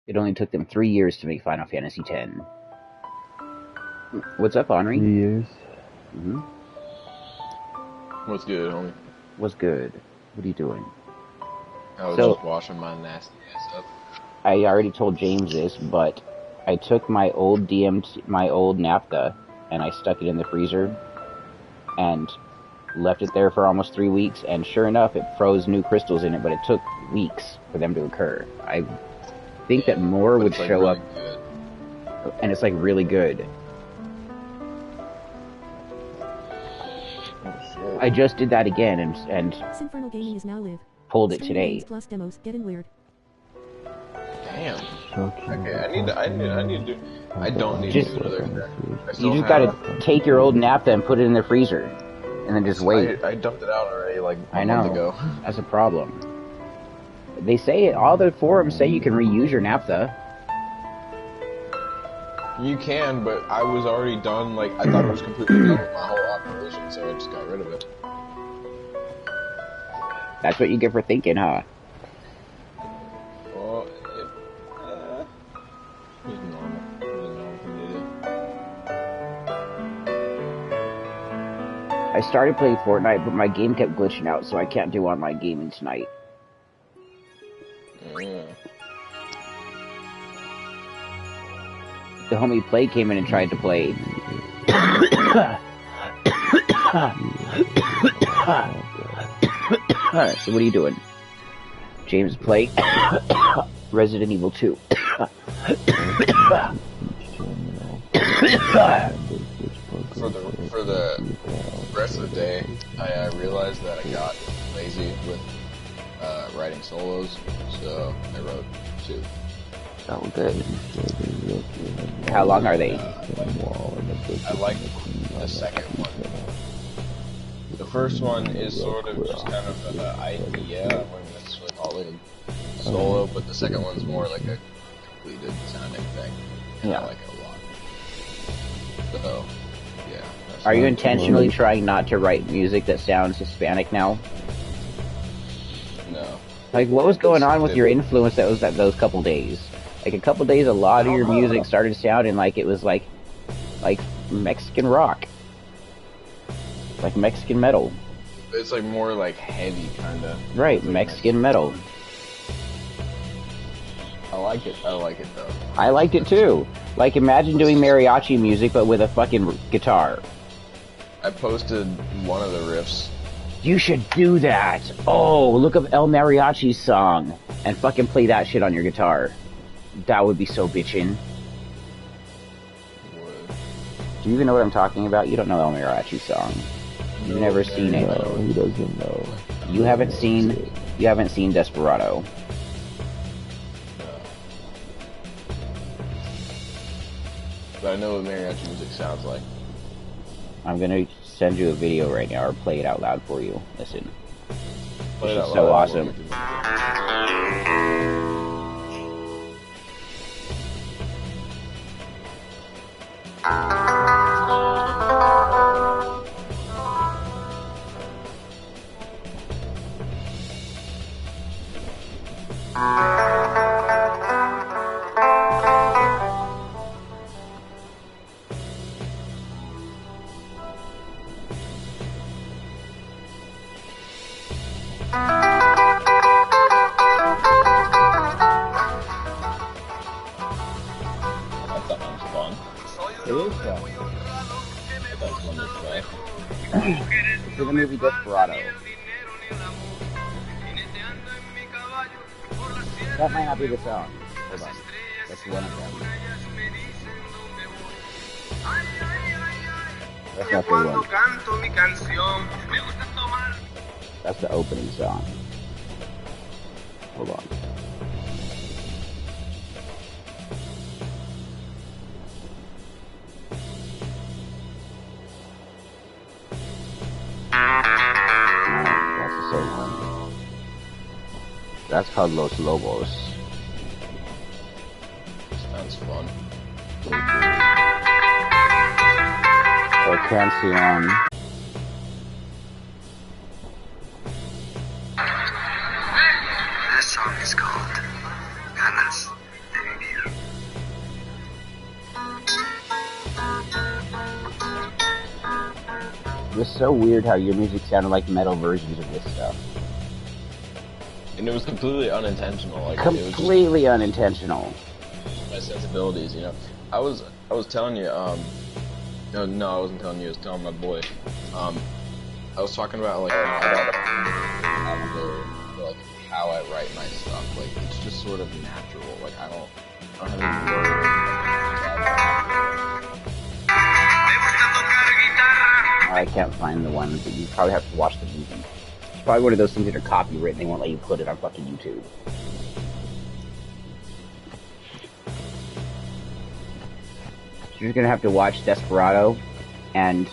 It only took them 3 years to make Final Fantasy X. What's up, Henri? 3 years. Mm-hmm. What's good, homie? What's good? What are you doing? I was just washing my nasty ass up. I already told James this, but I took my old naphtha, and I stuck it in the freezer, and left it there for almost 3 weeks, and sure enough, it froze new crystals in it, but it took weeks for them to occur. I think that more would show up, and it's like really good. I just did that again, and Sinfernal Gaming is now live. pulled it today. Plus demos getting weird. Damn. Okay, I don't need to do another deck. You just gotta take your old naphtha and put it in the freezer, and then just wait. I dumped it out already like a month ago. That's a problem. They say, all the forums say you can reuse your naphtha. You can, but I was already done, like, I thought it was completely done with my whole operation, so I just got rid of it. That's what you get for thinking, huh? Well, it was normal. It was a normal thing to do. I started playing Fortnite, but my game kept glitching out, so I can't do online gaming tonight. The homie Play came in and tried to play. So what are you doing? James Play Resident Evil 2. For the rest of the day, I realized that I got lazy with writing solos, so I wrote 2. Oh, good. How long are they? I like the second one. The first one is sort of just kind of an idea. I wouldn't necessarily call it a solo, but the second one's more like a completed sounding thing. And I like it a lot. So, yeah. Are you intentionally trying not to write music that sounds Hispanic now? No. Like, what was going on with your influence that was those couple days? Like, a couple days, a lot of your music started sounding like it was like Mexican rock. Like Mexican metal. It's like more like heavy, kinda. Right, like Mexican metal. I like it though. I liked it too. Like, imagine doing mariachi music, but with a fucking guitar. I posted one of the riffs. You should do that! Oh, look up El Mariachi's song, and fucking play that shit on your guitar. That would be so bitchin'. Do you even know what I'm talking about? You don't know El Mariachi's song. You've never seen it. No, he doesn't know. You haven't seen Desperado. But I know what mariachi music sounds like. I'm gonna send you a video right now, or play it out loud for you. Listen. Play it This out is so loud. awesome. It's in the movie Desperado. That might not be the song. Hold on. That's one of them. That's not the one. That's the opening song. Hold on. That's the same one. That's called Los Lobos. Sounds fun. Or Canción. This song is called Ganas de Vivir. was so weird how your music sounded like metal versions of this stuff. And it was completely unintentional. Like completely unintentional. My sensibilities, you know. I was telling you, no, I wasn't telling you. I was telling my boy. I was talking about like like how I write my stuff. Like it's just sort of natural. Like I don't have any words. I can't find the one, but you probably have to watch the movie. It's probably one of those things that are copywritten. They won't let you put it on fucking YouTube. So you're gonna have to watch Desperado and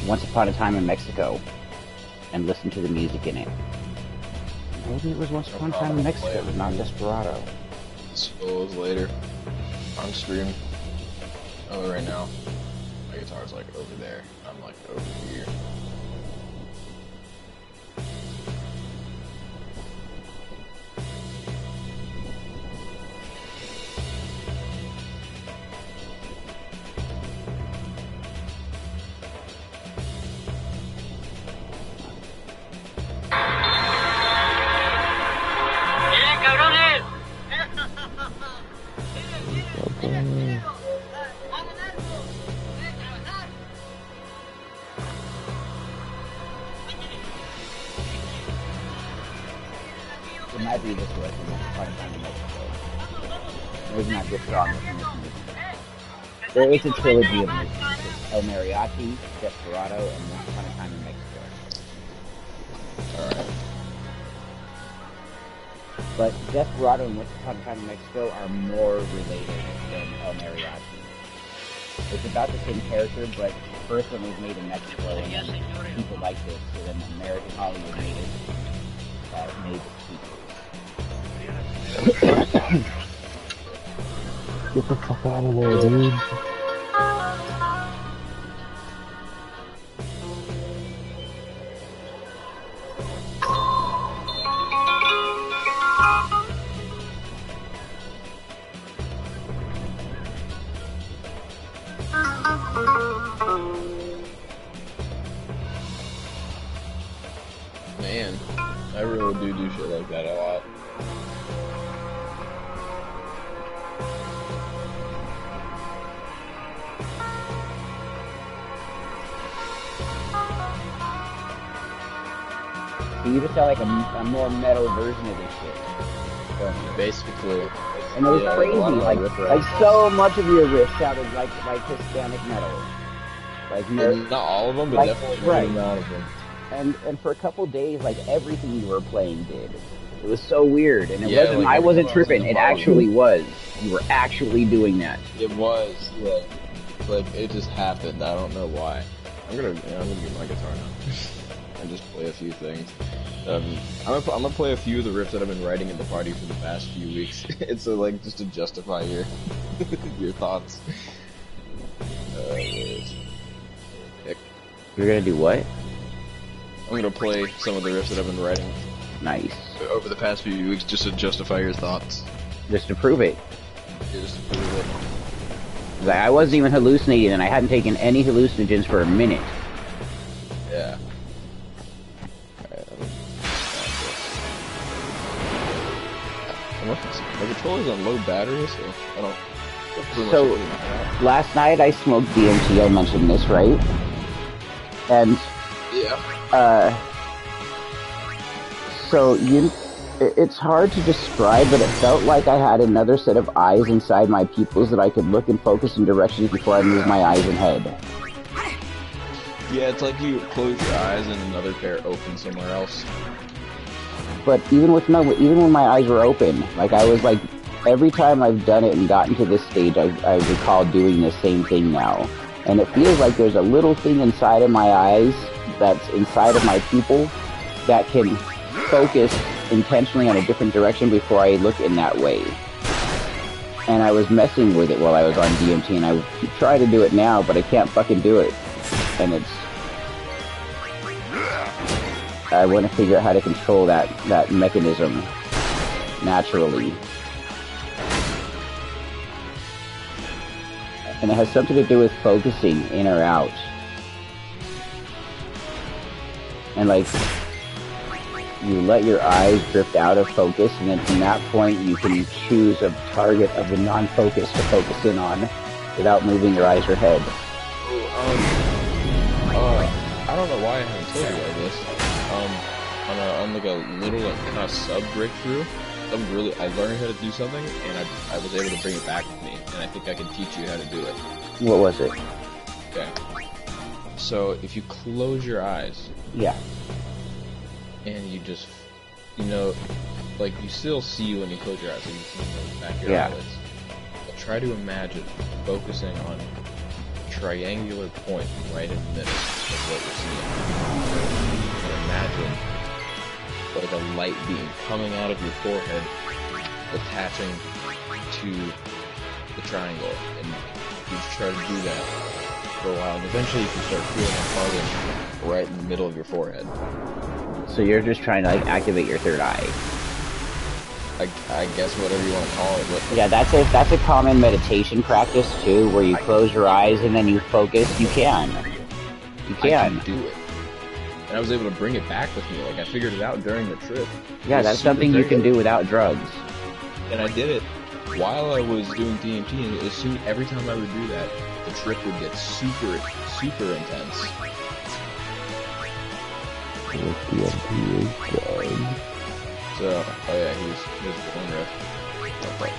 Once Upon a Time in Mexico and listen to the music in it. Maybe it was Once Upon a Time in Mexico, but not Desperado. Solos later on stream. Oh, right now my guitar's like over there. I'm like over here. It might be this way from Once Upon a Time in Mexico. Maybe not this song, but from this movie. There is a trilogy of movies. It's El Mariachi, Desperado, and Once Upon a Time in Mexico. Alright. But Desperado and Once Upon a Time in Mexico are more related than El Mariachi. It's about the same character, but the first one was made in Mexico, and then people like this, so then American Hollywood made it. Made the sequels. Get the fuck out of there, dude. Man, I really do shit like that a lot. So you just sound like a more metal version of this shit. Basically. And it was crazy, like so much of your riff sounded like Hispanic metal. Like not all of them, but like, definitely right. a good amount of them. And for a couple days, like everything you were playing did. It was so weird, and it Yeah, wasn't. like, I wasn't tripping. It bottom. actually was. You were actually doing that. It was, yeah. Like it just happened. I don't know why. I'm gonna get my guitar now and just play a few things. I'm gonna play a few of the riffs that I've been writing in the party for the past few weeks. It's like just to justify your your thoughts. You're gonna do what? I'm gonna play some of the riffs that I've been writing Nice. over the past few weeks just to justify your thoughts. Just to prove it. Just to prove it. Like, I wasn't even hallucinating, and I hadn't taken any hallucinogens for a minute. Yeah. My controller's on low battery, so I don't. So, last night I smoked DMT, I mentioned this, right? And, Yeah. so it's hard to describe, but it felt like I had another set of eyes inside my pupils that I could look and focus in directions before I moved my eyes and head. Yeah, it's like you close your eyes and another pair opens somewhere else. But even when my eyes were open, like I was like, every time I've done it and gotten to this stage, I recall doing the same thing now. And it feels like there's a little thing inside of my eyes that's inside of my pupil that can focus intentionally on a different direction before I look in that way. And I was messing with it while I was on DMT, and I try to do it now, but I can't fucking do it. And I want to figure out how to control that mechanism naturally. And it has something to do with focusing in or out. and like you let your eyes drift out of focus, and then from that point you can choose a target of the non-focus to focus in on without moving your eyes or head. I don't know why I haven't told you all this. On like a little like kind of sub breakthrough, I learned how to do something, and I was able to bring it back with me, and I think I can teach you how to do it. What was it? Okay. So if you close your eyes. Yeah. And you just, like you still see when you close your eyes, so you see the back of your eyelids. But try to imagine focusing on a triangular point right in the middle of what you're seeing. And imagine like a light beam coming out of your forehead, attaching to the triangle, and you just try to do that for a while, and eventually you can start feeling a target right in the middle of your forehead. So you're just trying to like activate your third eye. I guess whatever you want to call it. But yeah, that's a common meditation practice too, where you close your eyes and then you focus. You can do it. And I was able to bring it back with me. Like I figured it out during the trip. Yeah, that's something you can do without drugs. And I did it while I was doing DMT, and every time I would do that, the trip would get super intense. DMT is done. So, oh yeah, here's the one riff. Okay.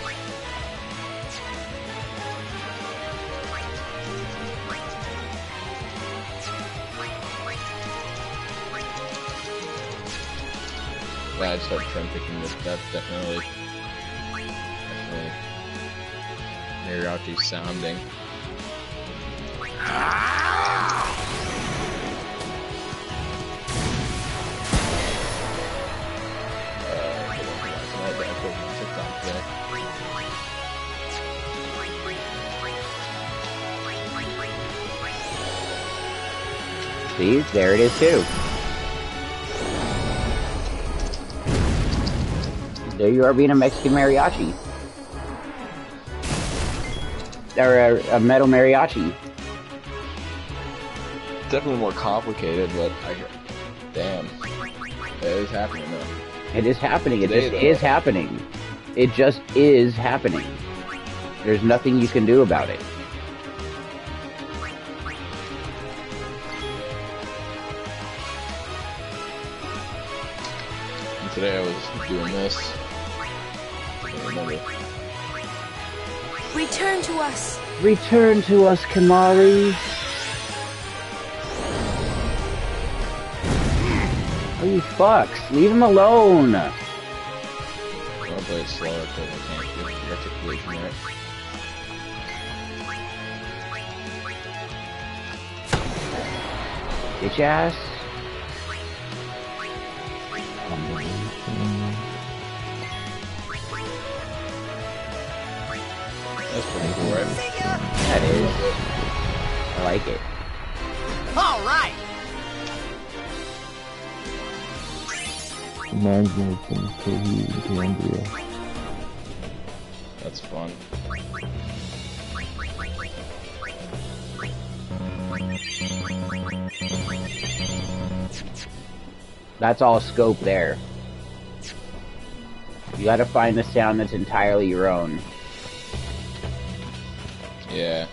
Yeah, I just started trying picking this. That's definitely mariachi sounding. See, there it is too. There you are being a Mexican mariachi. Or a metal mariachi. Definitely more complicated, but damn. It is happening though. It is happening. It just is happening. It just is happening. There's nothing you can do about it. And today I was doing this. Return to us. Return to us, Kimahri. Oh, you fucks. Leave him alone. I'll play it slower because I can't get the articulation right. Bitch ass. That's pretty cool, right? That is. I like it. All right. Imagine if things to Cambria. That's fun. That's all scope there. You gotta find the sound that's entirely your own. Yeah.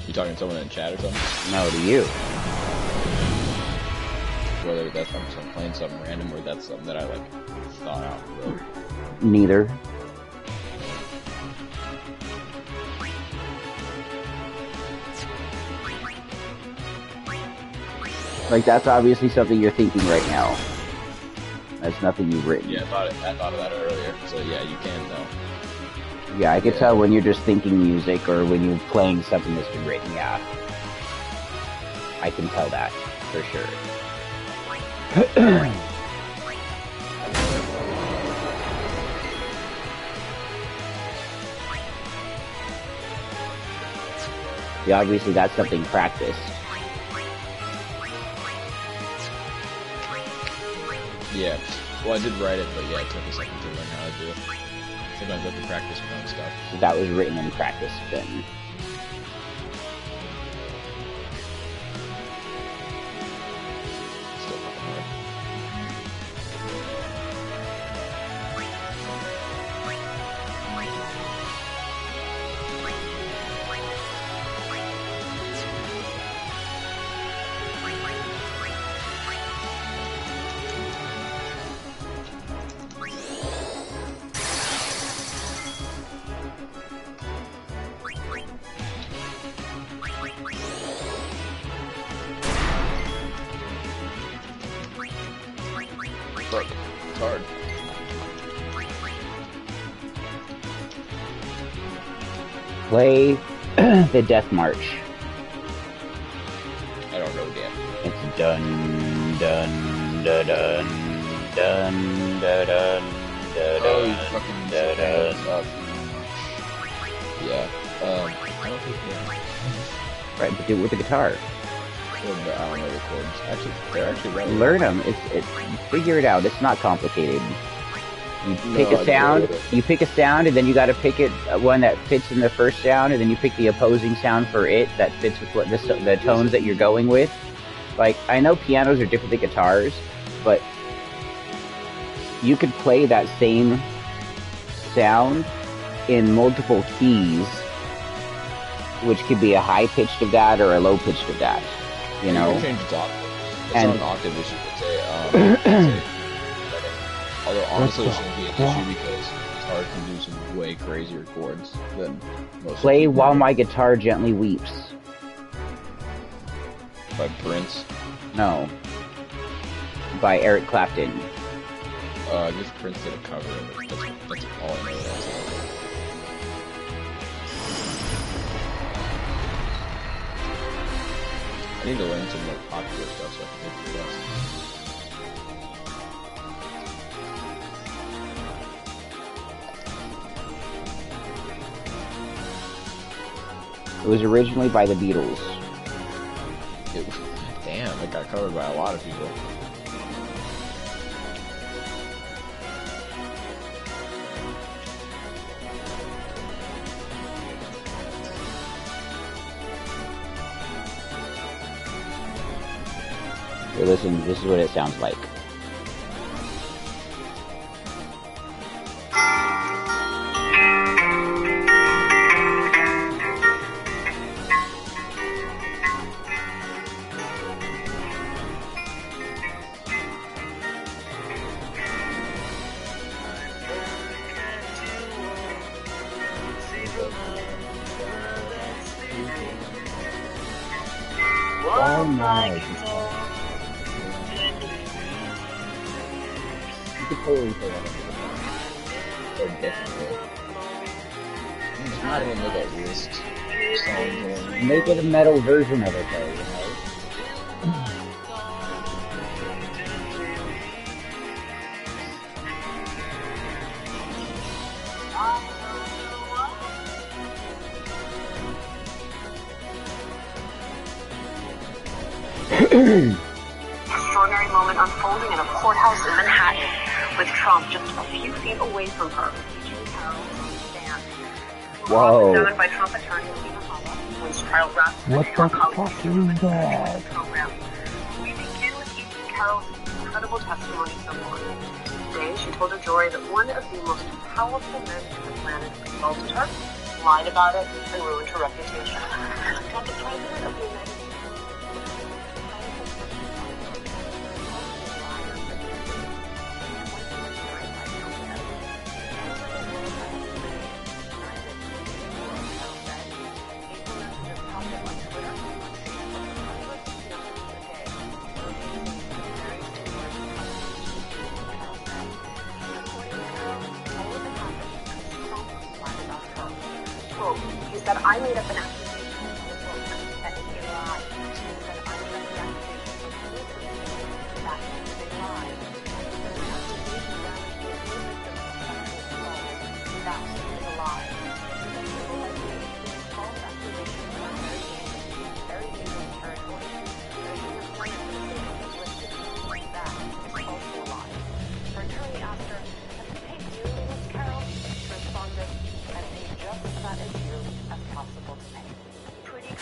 You talking to someone in chat or something? No, to you. Whether that's I'm playing something random or that's something that I like thought out and wrote. Neither. Like, that's obviously something you're thinking right now. That's nothing you've written. Yeah, I thought of that earlier. So yeah, you can tell. Yeah, I can tell when you're just thinking music or when you're playing something that's been written, yeah. I can tell that, for sure. Yeah, obviously that's something practiced. Yeah. Well, I did write it, but yeah, it took a second to learn how to do it. Sometimes I have to practice my own stuff. So that was written and practiced then. fuck. It's hard. Play the Death March. I don't know, Dan. It's dun dun dun dun dun dun dun dun. Oh, you fucking dun. Yeah. I don't think Right, but do it with the guitar. I don't know the chords. Actually, they're actually rather Learn them. It's figure it out. It's not complicated. You pick a sound. You pick a sound, and then you got to pick it one that fits in the first sound, and then you pick the opposing sound for it that fits with what the tones that you're going with. Like, I know pianos are different than guitars, but you could play that same sound in multiple keys, which could be a high pitched of that or a low pitched of that. You know. You can change its octave. It's And- not an octave issue. It's a although honestly, it shouldn't be an issue because it's hard to do some way crazier chords than most. Play people While do. My Guitar Gently Weeps. By Prince. No. By Eric Clapton. I guess Prince did a cover of it. That's all I know. I need to learn some more popular stuff so I can take the lessons. It was originally by the Beatles. Damn, it got covered by a lot of people. So listen, this is what it sounds like. Oh my. You could totally play that. Oh, definitely. It's not even like a list song. Make it a metal version of it though, you know? Extraordinary moment unfolding in a courthouse in Manhattan, with Trump just a few feet away from her. Whoa. Examined by Trump attorney Stephen Holla, whose trial wraps What the fuck is that? program. We begin with Ethan Carroll's incredible testimony so far. Today, she told a jury that one of the most powerful men on the planet assaulted her, lied about it, and ruined her reputation. That the president of the United States he said, I made up an accusation in the book that is a lie. He said, I made up the accusation for police. That is a lie. The accusation that was made that is a lie. People like me, these false accusations are very dangerous, very dangerous territory. There's a plan for the city is listed. That is also a lie. Her attorney asked her, has he paid dearly, Miss Carroll? She responded, I paid just about as dearly as possible to pay. Pretty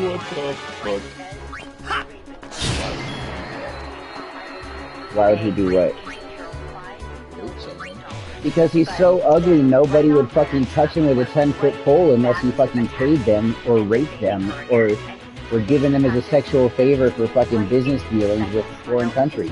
What the fuck? Why would he do what? Wrote something. Because he's so ugly, nobody would fucking touch him with a 10-foot pole unless he fucking paid them or raped them or were giving them as a sexual favor for fucking business dealings with foreign countries.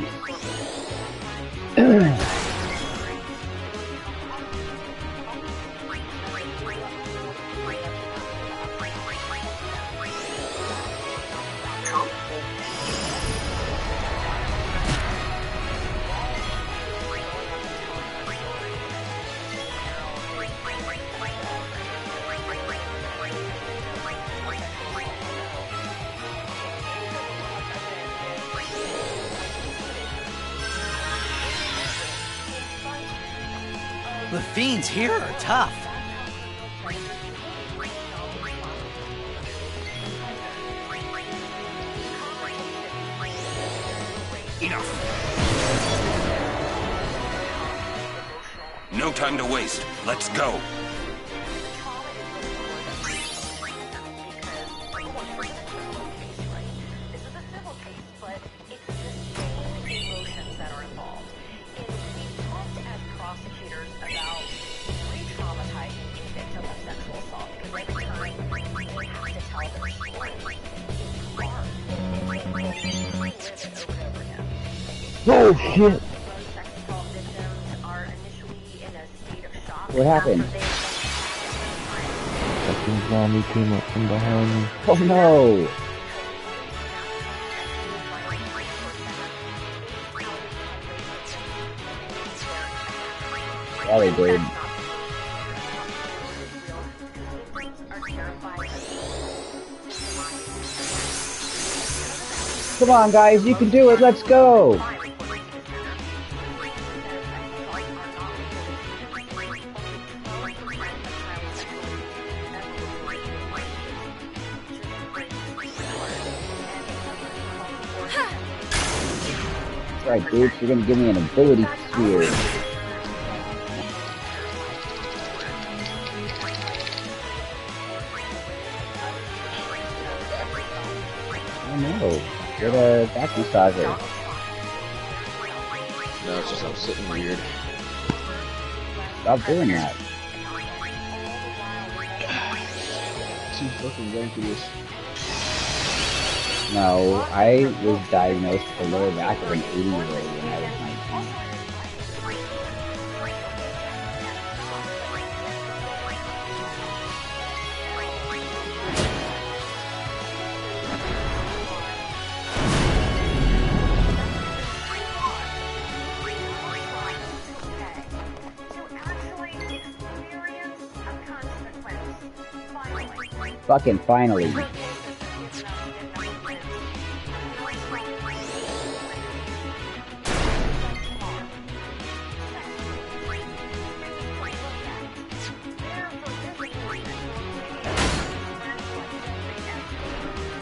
The fiends here are tough. Enough. No time to waste. Let's go. Oh shit! What happened? Fucking zombie came up from behind me. Oh no! Yeah, they did. Come on, guys, you can do it. Let's go. That's right, dude. You're gonna give me an ability sphere. Oh no. Get a back massager. No, it's just I'm sitting weird. Stop doing that. Too fucking going through this. No, I was diagnosed with a lower back of an 80-year-old when I was 19. Fucking finally.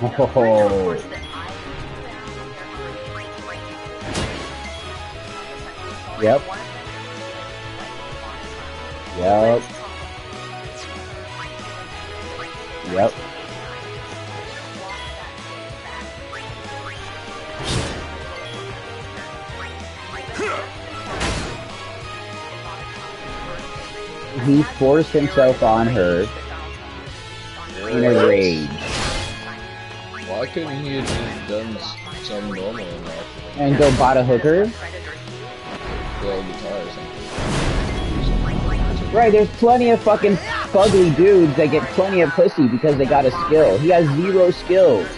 Oh. Yep. Yep. Yep. He forced himself on her in a rage. Why couldn't he have just done some normal enough? And go bought a hooker? Play a guitar or something. Right, there's plenty of fucking fugly dudes that get plenty of pussy because they got a skill. He has 0 skills.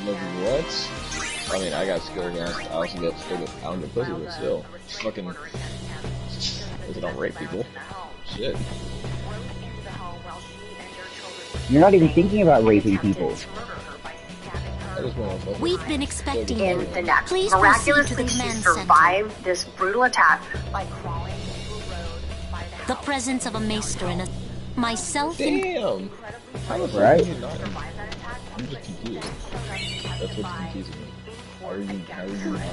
Like, what? I mean, I got skills and I also get skills with pound of pussy, but still. Fucking... Because I don't rape people. Shit. You're not even thinking about raping people. I just want to We've been expecting you. In the next. Please proceed to Miraculously, the she command center. survived this brutal attack by crawling into a road by the The house. presence of a maester in a... Myself in... Damn! How the fuck Right? did you not? I'm just confused. That's what's confusing me. How are you not control that?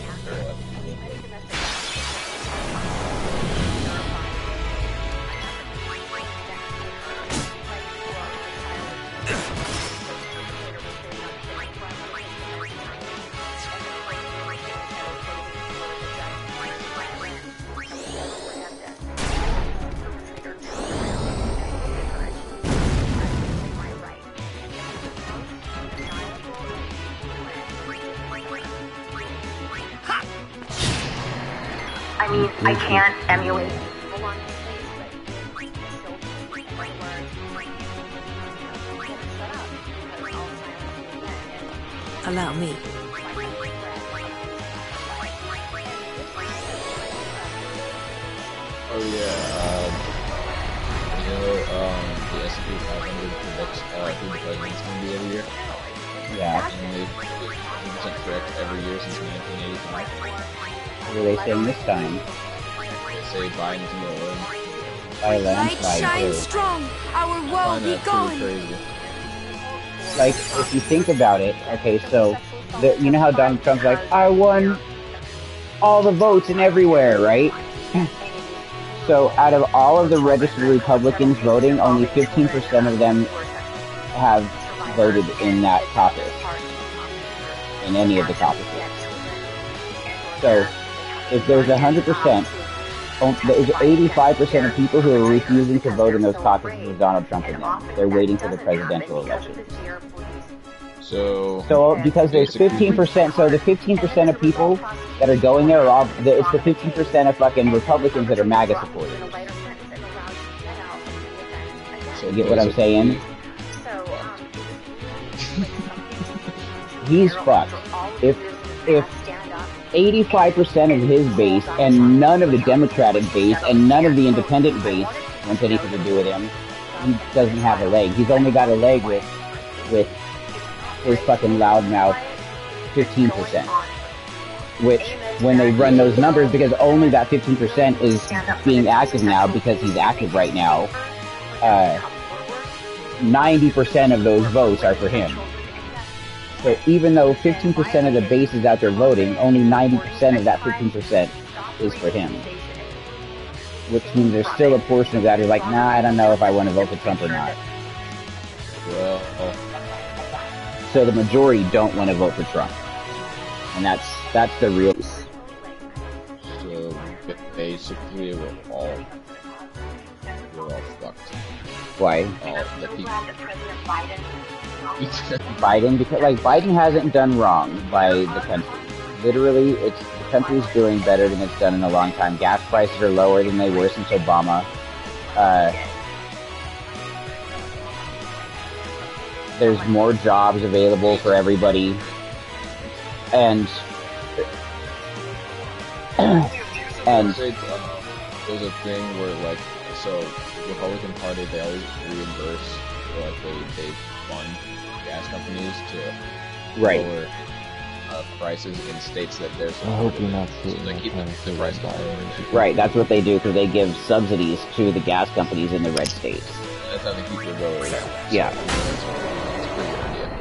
I mean, I can't emulate. Allow me. Oh yeah, the S&P 500 predicts who the president's going to be every year. Yeah. And they've been 100% correct every year since 1985. What are they saying this time? They say Biden's going to win. by a Light landslide. shine Too. strong. Our I world find be that going. pretty crazy. Like, if you think about it, okay, so, you know how Donald Trump's like, I won all the votes and everywhere, right? So, out of all of the registered Republicans voting, only 15% of them have voted in that caucus, in any of the caucuses. So, if there's 100%, there's 85% of people who are refusing to vote in those caucuses with Donald Trump in them. They're waiting for the presidential election. So Because there's 15%, so the 15% of people that are going there are all, it's the 15% of fucking Republicans that are MAGA supporters. You get what I'm saying? He's fucked. If 85% of his base and none of the Democratic base and none of the independent base wants anything to do with him, he doesn't have a leg. He's only got a leg with his fucking loudmouth 15%. Which, when they run those numbers, because only that 15% is being active now because he's active right now, 90% of those votes are for him. So even though 15% of the base is out there voting, only 90% of that 15% is for him. Which means there's still a portion of that who's like, nah, I don't know if I want to vote for Trump or not. Well, So the majority don't want to vote for Trump. And that's the real... so basically we're all fucked. Why? All the people. Biden, because Biden hasn't done wrong by the country. Literally, the country's doing better than it's done in a long time. Gas prices are lower than they were since Obama. There's more jobs available for everybody, and There's a thing where so the Republican Party, they always reimburse, or they fund gas companies to lower prices in states that they're supporting. I hope you're not so they keep the price low. Right, that's what they do, because they give subsidies to the gas companies in the red states. That's how they keep their voters. Yeah. That's a pretty good idea.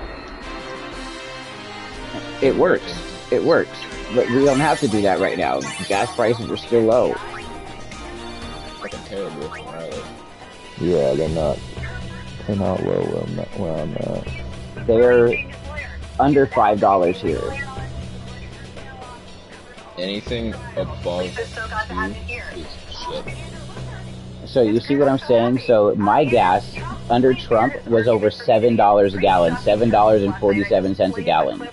It works. It works. But we don't have to do that right now. Gas prices are still low. Fucking terrible, right? Yeah, they're not low where I'm at. They're under $5 here. Anything above 2 is shit. So you see what I'm saying? So my gas under Trump was over $7 a gallon, $7.47 a gallon.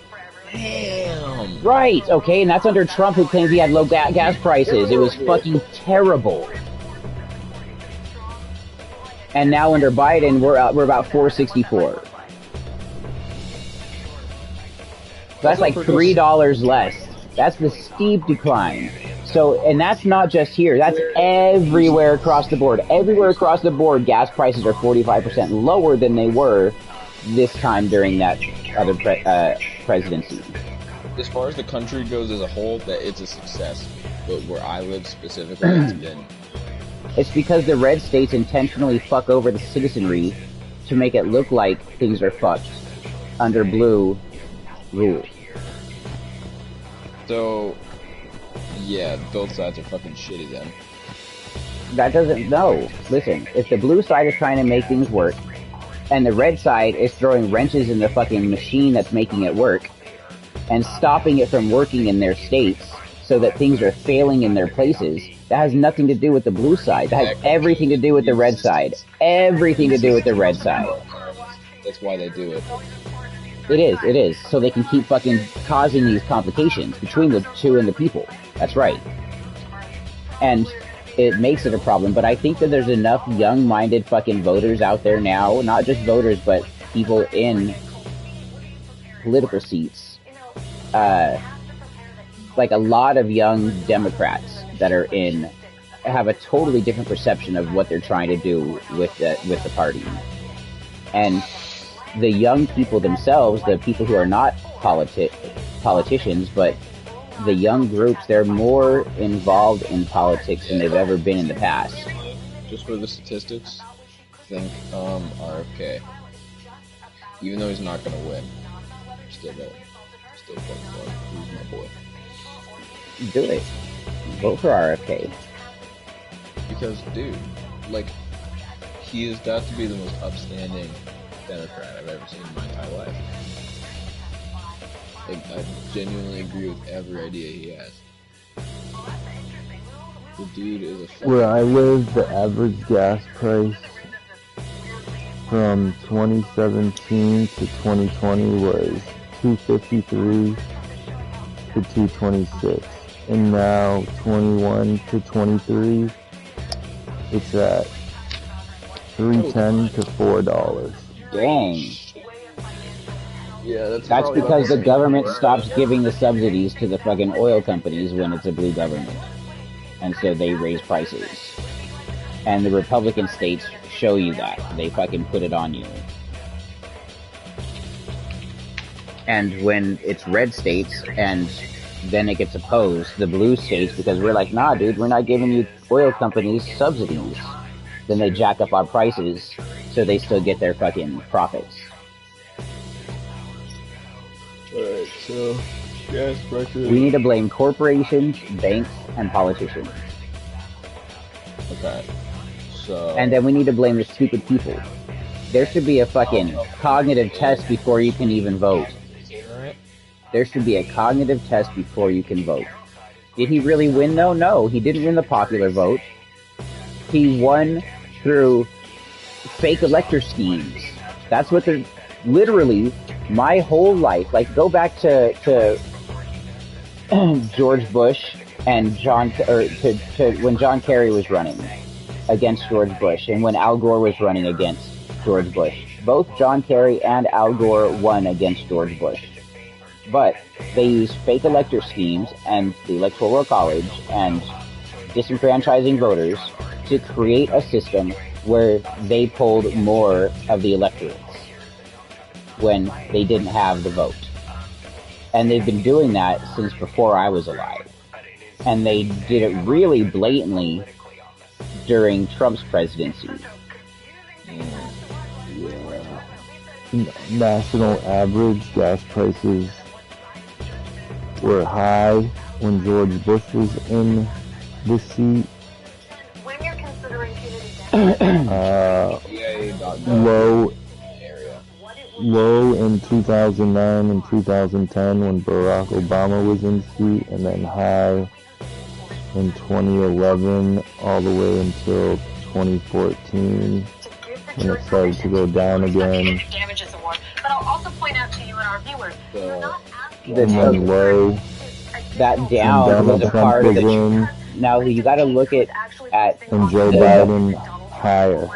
Damn. Right, okay, and that's under Trump, who claims he had low gas prices. It was fucking terrible. And now under Biden, we're about $4.64. So that's like $3 less. That's the steep decline. So, and that's not just here. That's everywhere across the board. Everywhere across the board, gas prices are 45% lower than they were this time during that other presidency. As far as the country goes as a whole, that it's a success. But where I live specifically, it's been... It's because the red states intentionally fuck over the citizenry to make it look like things are fucked under blue rule. So, yeah, both sides are fucking shitty then. That doesn't, no. Listen, if the blue side is trying to make things work, and the red side is throwing wrenches in the fucking machine that's making it work, and stopping it from working in their states, so that things are failing in their places, that has nothing to do with the blue side. That has everything to do with the red side. Everything to do with the red side. That's why they do it. It is. So they can keep fucking causing these complications between the two and the people. That's right. And it makes it a problem, but I think that there's enough young-minded fucking voters out there now, not just voters, but people in political seats, like a lot of young Democrats that are in, have a totally different perception of what they're trying to do with the party. And the young people themselves, the people who are not politicians, but the young groups, they're more involved in politics than they've ever been in the past. just for the statistics, think RFK. Even though he's not gonna win, still vote. Still vote for him. He's my boy. Do it. Vote for RFK. Because, dude, like, he has got to be the most upstanding Democrat I've ever seen in my entire life. Like, I genuinely agree with every idea he has. The dude is a fucking... Where I live, the average gas price from 2017 to 2020 was $2.53 to $2.26, and now 21 to 23, it's at $3.10 to $4. Dang. Yeah, That's because the government stops giving the subsidies to the fucking oil companies when it's a blue government. And so they raise prices. And the Republican states show you that. They fucking put it on you. And when it's red states and then it gets opposed, the blue states, because we're like, nah, dude, we're not giving you oil companies subsidies. Then they jack up our prices so they still get their fucking profits. Alright, so gas prices. We need to blame corporations, banks, and politicians. Okay. So... And then we need to blame the stupid people. There should be a fucking cognitive test before you can even vote. There should be a cognitive test before you can vote. Did he really win though? No, he didn't win the popular vote. He won through fake elector schemes. That's what they're... Literally, my whole life, like, go back to George Bush and when John Kerry was running against George Bush, and when Al Gore was running against George Bush. Both John Kerry and Al Gore won against George Bush. But they used fake elector schemes and the Electoral College and disenfranchising voters to create a system where they pulled more of the electorates when they didn't have the vote. And they've been doing that since before I was alive. And they did it really blatantly during Trump's presidency. National average gas prices were high when George Bush was in the seat. When you're considering punitive damage, low in 2009 and 2010 when Barack Obama was in seat, and then high in 2011 all the way until 2014 when it started to go down again. Damages award. But I'll also point out to you and our viewers, you're not asking And then low. That down was a part of the... Now, you gotta look at and Joe Biden higher.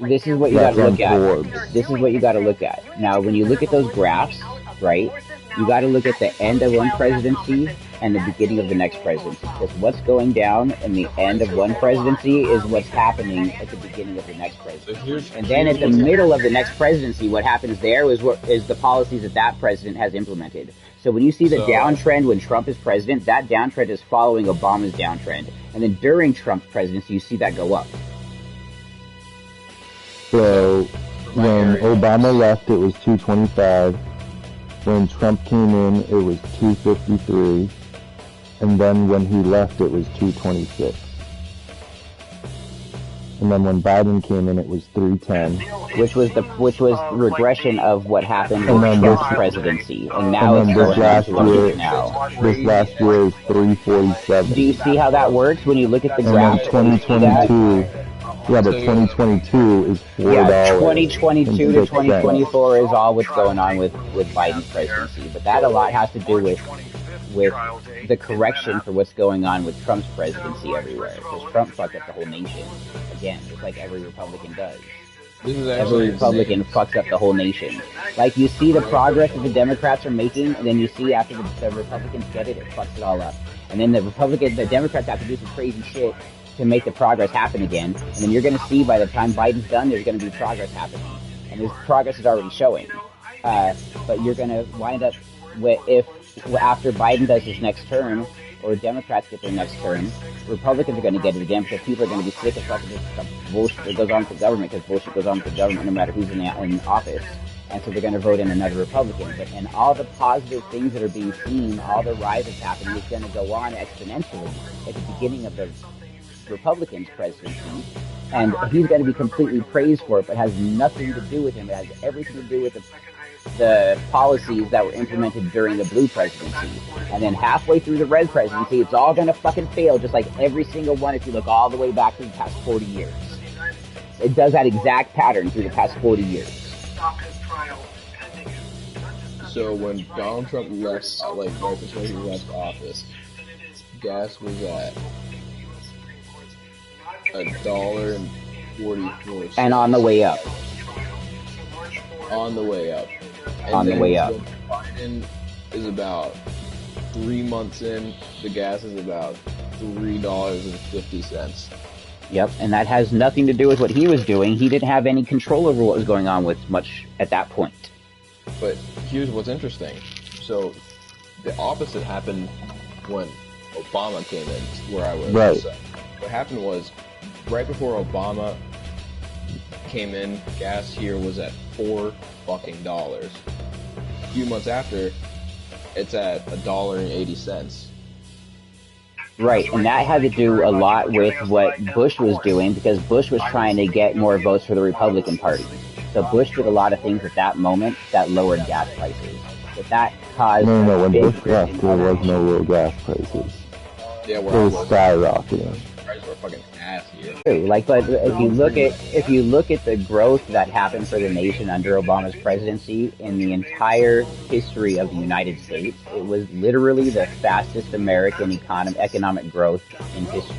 This is what you gotta look at. This is what you gotta look at. Now, when you look at those graphs, right, you gotta look at the end of one presidency and the beginning of the next presidency. Because what's going down in the end of one presidency is what's happening at the beginning of the next presidency. And then at the middle of the next presidency, what happens there is the policies that that president has implemented. So when you see the downtrend when Trump is president, that downtrend is following Obama's downtrend. And then during Trump's presidency, you see that go up. So when Obama left, it was 225. When Trump came in, it was 253. And then when he left, it was 226. And then when Biden came in, it was 310. Which was regression of what happened in Trump's presidency. And now it's going on to what it is now. This last year is 347. Do you see how that works when you look at the graph? And then 2022... Yeah, but 2022 is $4. Yeah, 2022 to 2024 is all what's going on with Biden's presidency. But that a lot has to do with the correction for what's going on with Trump's presidency everywhere. Because Trump fucked up the whole nation. Again, just like every Republican does. Every Republican fucks up the whole nation. Like, you see the progress that the Democrats are making, and then you see after the Republicans get it, it fucks it all up. And then the Democrats have to do some crazy shit to make the progress happen again. And then you're going to see by the time Biden's done, there's going to be progress happening. And this progress is already showing. But you're going to wind up with, if after Biden does his next term, or Democrats get their next term, Republicans are going to get it again because people are going to be sick of fucking this bullshit that goes on with the government, because bullshit goes on with the government no matter who's in office. And so they're going to vote in another Republican. And all the positive things that are being seen, all the rise that's happening, is going to go on exponentially at the beginning of the Republican's presidency. And he's going to be completely praised for it, but has nothing to do with him. It has everything to do with the policies that were implemented during the blue presidency. And then halfway through the red presidency, it's all going to fucking fail, just like every single one if you look all the way back to the past 40 years. It does that exact pattern through the past 40 years. So when Donald Trump left, like right before he left office, gas was at $1.44. And on the way up. On the way up. And on the way up. Biden is about 3 months in. The gas is about $3.50. Yep, and that has nothing to do with what he was doing. He didn't have any control over what was going on with much at that point. But here's what's interesting. So the opposite happened when Obama came in, where I was. Right. So what happened was, right before Obama came in, gas here was at $4 fucking. A few months after, it's at $1.80. Right, and that had to do a lot with what Bush was doing, because Bush was trying to get more votes for the Republican Party. So Bush did a lot of things at that moment that lowered gas prices. But that caused... No, when Bush left, there was no real gas prices. Yeah, it was skyrocketing. Prices were fucking ass here. True, like, but if you look at the growth that happened for the nation under Obama's presidency in the entire history of the United States, it was literally the fastest American economic growth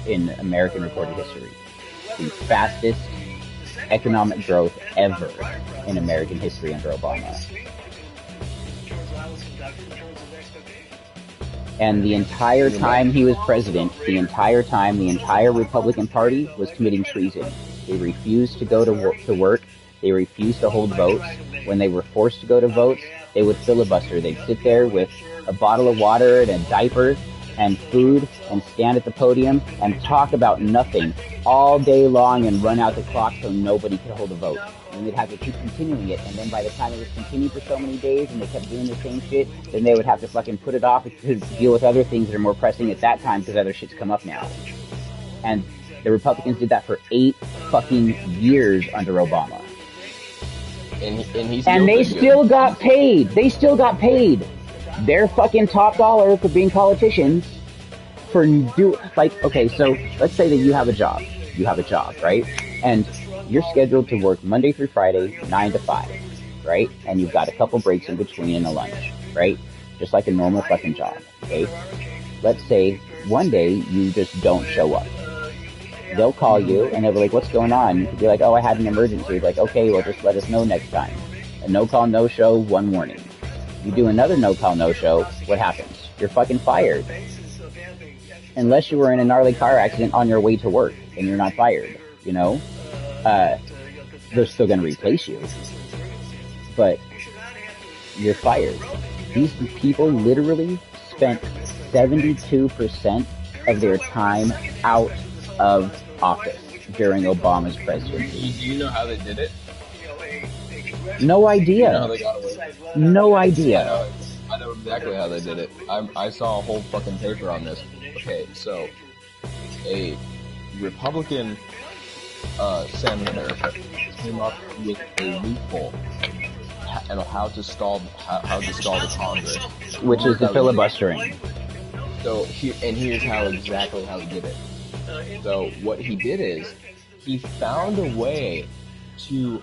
in American recorded history. The fastest economic growth ever in American history under Obama. And the entire time he was president, the entire Republican Party was committing treason. They refused to go to work. They refused to hold votes. When they were forced to go to votes, they would filibuster. They'd sit there with a bottle of water and a diaper and food and stand at the podium and talk about nothing all day long and run out the clock so nobody could hold a vote. And they'd have to keep continuing it, and then by the time it was continued for so many days and they kept doing the same shit, then they would have to fucking put it off to deal with other things that are more pressing at that time because other shit's come up now. And the Republicans did that for 8 fucking years under Obama. And they still got paid. They still got paid their fucking top dollar for being politicians. Okay, so let's say that you have a job. You have a job, right? And you're scheduled to work Monday through Friday, 9 to 5, right? And you've got a couple breaks in between and a lunch, right? Just like a normal fucking job, okay? Let's say one day you just don't show up. They'll call you and they'll be like, what's going on? You could be like, oh, I had an emergency. Like, okay, well, just let us know next time. A no-call, no-show, one warning. You do another no-call, no-show, what happens? You're fucking fired. Unless you were in a gnarly car accident on your way to work and you're not fired, you know? They're still going to replace you. But you're fired. These people literally spent 72% of their time out of office during Obama's presidency. Do you know how they did it? No idea. You know how they got away? No idea. I know exactly how they did it. I saw a whole fucking paper on this. Okay, so a Republican senator came up with a loophole and how to stall the Congress, which is the filibustering. So here's exactly how he did it. So what he did is he found a way to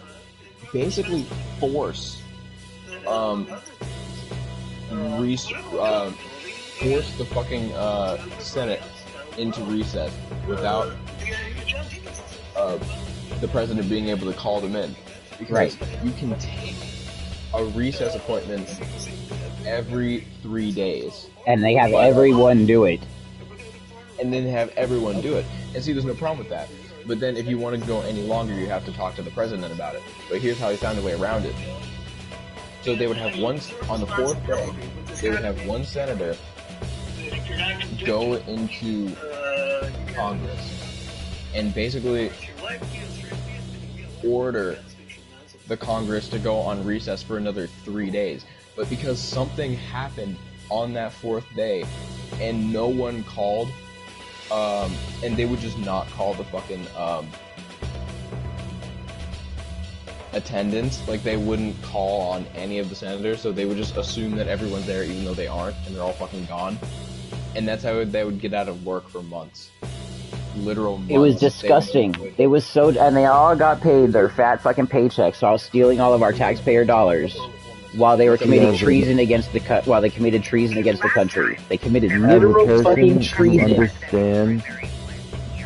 basically force force the fucking Senate into recess without the president being able to call them in. Because you can take a recess appointment every 3 days. And they have everyone do it. And then have everyone do it. And see, there's no problem with that. But then if you want to go any longer, you have to talk to the president about it. But here's how he found a way around it. So they would have on the 4th day, they would have one senator go into Congress and basically order the Congress to go on recess for another 3 days. But because something happened on that 4th day and no one called, and they would just not call the fucking attendance, like they wouldn't call on any of the senators, so they would just assume that everyone's there even though they aren't, and they're all fucking gone. And that's how they would get out of work for months. Literal months. It was disgusting. It was so, and they all got paid their fat fucking paychecks, so I was stealing all of our taxpayer dollars while they were committing treason against the while they committed treason against the country. They committed literal fucking treason. Understand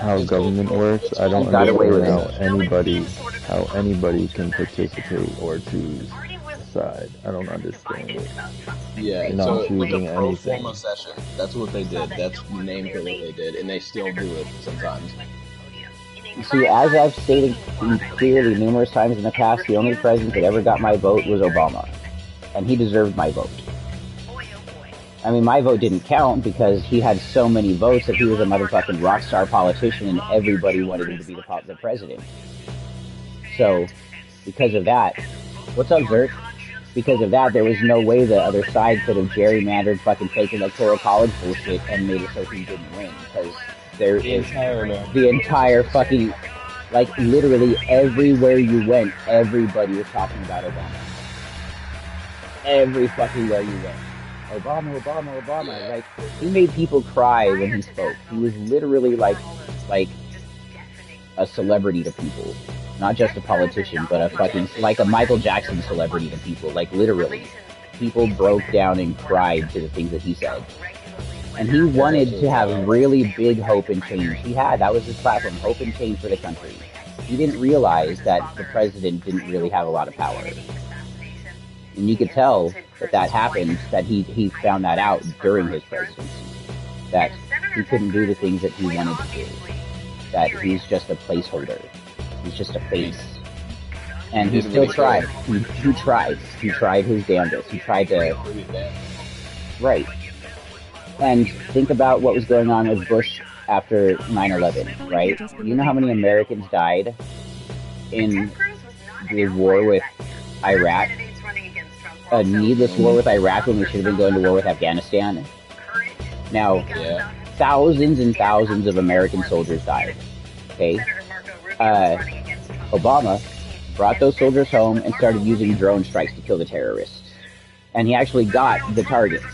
how government works. I don't understand how anybody can participate or choose a side. I don't understand it. Yeah, not so choosing with a pro anything. forma session, that's what they did. That's named for what they did, and they still do it sometimes. See, as I've stated clearly numerous times in the past, the only president that ever got my vote was Obama. And he deserved my vote. I mean, my vote didn't count because he had so many votes that he was a motherfucking rock star politician and everybody wanted him to be the president. So, because of that, what's up, Zert? Because of that, there was no way the other side could have gerrymandered fucking fake electoral college bullshit and made it so he didn't win. Because there is the entire fucking, like, literally everywhere you went, everybody was talking about Obama. Every fucking where you went. Obama, Obama, Obama. Yeah. Like, he made people cry when he spoke. He was literally like a celebrity to people. Not just a politician, but a fucking, like a Michael Jackson celebrity to people. Like, literally. People broke down and cried to the things that he said. And he wanted to have really big hope and change. That was his platform, hope and change for the country. He didn't realize that the president didn't really have a lot of power. And you could tell that happened, that he found that out during his presidency. That he couldn't do the things that he wanted to do. That he's just a placeholder. He's just a face. And he still tried. He tried. He tried his damnedest. He tried to... Right. And think about what was going on with Bush after 9/11, right? You know how many Americans died in the war with Iraq? A needless war with Iraq when we should have been going to war with Afghanistan. Now, thousands and thousands of American soldiers died. Okay? Obama brought those soldiers home and started using drone strikes to kill the terrorists. And he actually got the targets.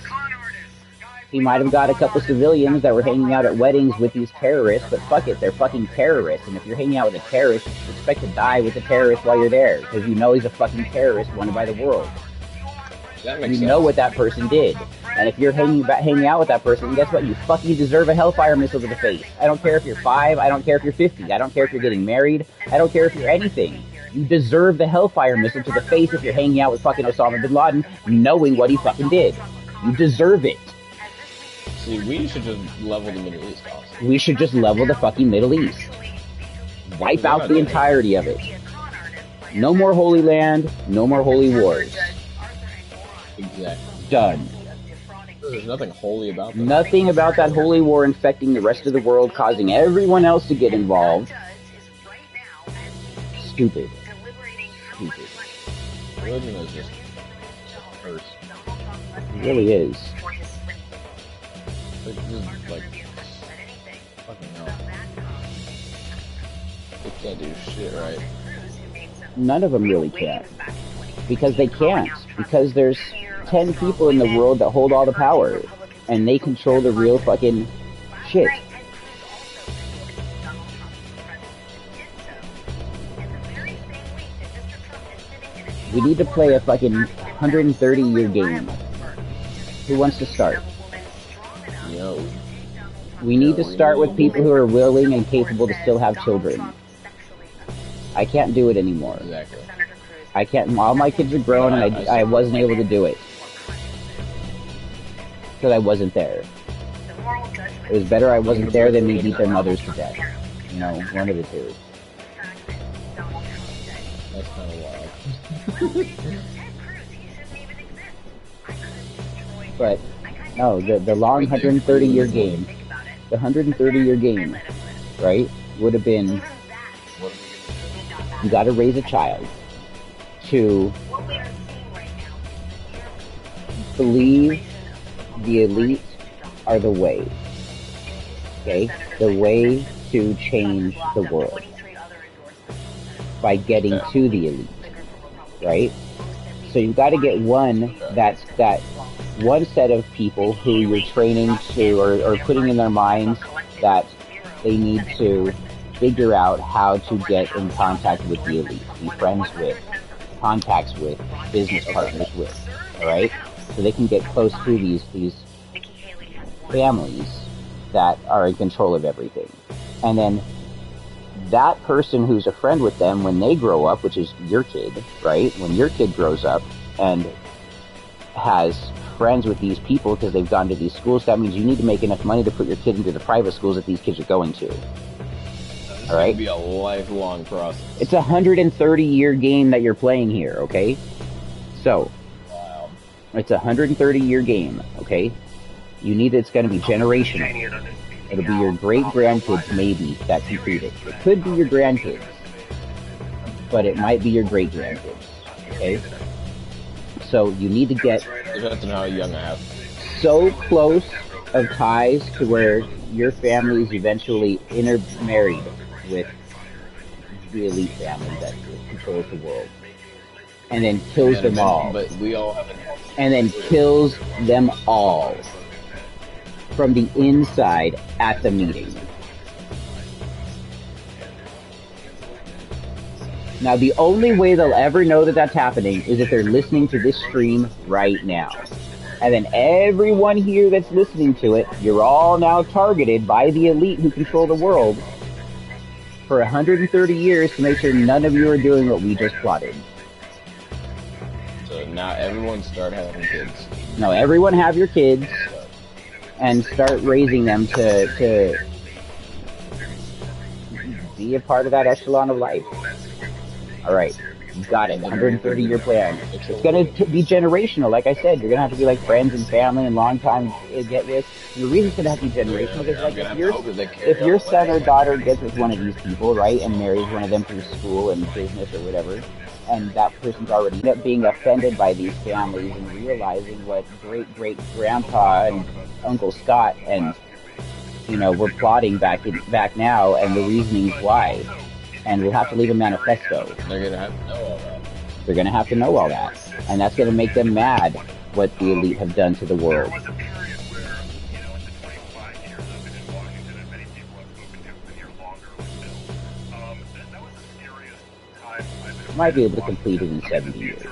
He might have got a couple civilians that were hanging out at weddings with these terrorists, but fuck it, they're fucking terrorists. And if you're hanging out with a terrorist, you expect to die with a terrorist while you're there, because you know he's a fucking terrorist wanted by the world. You know what that person did. And if you're hanging out with that person, guess what? You fucking deserve a hellfire missile to the face. I don't care if you're 5, I don't care if you're 50, I don't care if you're getting married, I don't care if you're anything. You deserve the hellfire missile to the face if you're hanging out with fucking Osama bin Laden, knowing what he fucking did. You deserve it. See, we should just level the Middle East off. We should just level the fucking Middle East. Wipe out the entirety of it. No more Holy Land, no more holy wars. Exactly. Done. There's nothing holy about that. Nothing about that holy war infecting the rest of the world, causing everyone else to get involved. Stupid. Stupid. Religion is just a curse. It really is. It's just like, fucking hell. They can't do shit right. None of them really can. Because they can't. Because there's 10 people in the world that hold all the power. And they control the real fucking shit. We need to play a fucking 130-year game. Who wants to start? Yo. We need to start with people who are willing and capable to still have children. I can't do it anymore. Exactly. I can't. All my kids are grown, and I wasn't able to do it because I wasn't there. It was better I wasn't there than me beat their mothers to death. You know, one of the two. That's kind of wild. But No, the long 130-year game. The 130-year game, right, would have been, you gotta raise a child to believe the elite are the way. Okay? The way to change the world. By getting to the elite. Right? So you gotta get one that one set of people who you're training to or putting in their minds that they need to figure out how to get in contact with the elite, be friends with, contacts with, business partners with, alright? So they can get close to these families that are in control of everything. And then that person who's a friend with them when they grow up, which is your kid, right? When your kid grows up and has friends with these people because they've gone to these schools, that means you need to make enough money to put your kid into the private schools that these kids are going to. All right? It's going to be a lifelong process. It's a 130-year game that you're playing here, okay? So, Wow. it's a 130-year game, okay? It's going to be generational. It'll be your great-grandkids, maybe, that complete it. It could be your grandkids, but it might be your great-grandkids, okay? So you need to get Depends on how young I have. so close of ties to where your family is eventually intermarried with the elite family that controls the world. And then kills them all. But we all have And then kills them all. From the inside at the meeting. Now, the only way they'll ever know that that's happening is if they're listening to this stream right now. And then everyone here that's listening to it, you're all now targeted by the elite who control the world for 130 years to make sure none of you are doing what we just plotted. So now everyone start having kids. Now, everyone have your kids and start raising them to be a part of that echelon of life. Alright, you got it. 130-year plan. It's going to be generational, like I said. You're going to have to be like friends and family and long time to get with. The reason it's going to have to be generational is like if your son or daughter gets with one of these people, right, and marries one of them through school and business or whatever, and that person's already end up being offended by these families and realizing what great-great-grandpa and Uncle Scott and, we're plotting back now and the reasonings why. And we'll have to leave a manifesto. They're going to have to know all that. They're going to have to know all that. And that's going to make them mad what the elite have done to the world. Might be able to complete it in 70 years.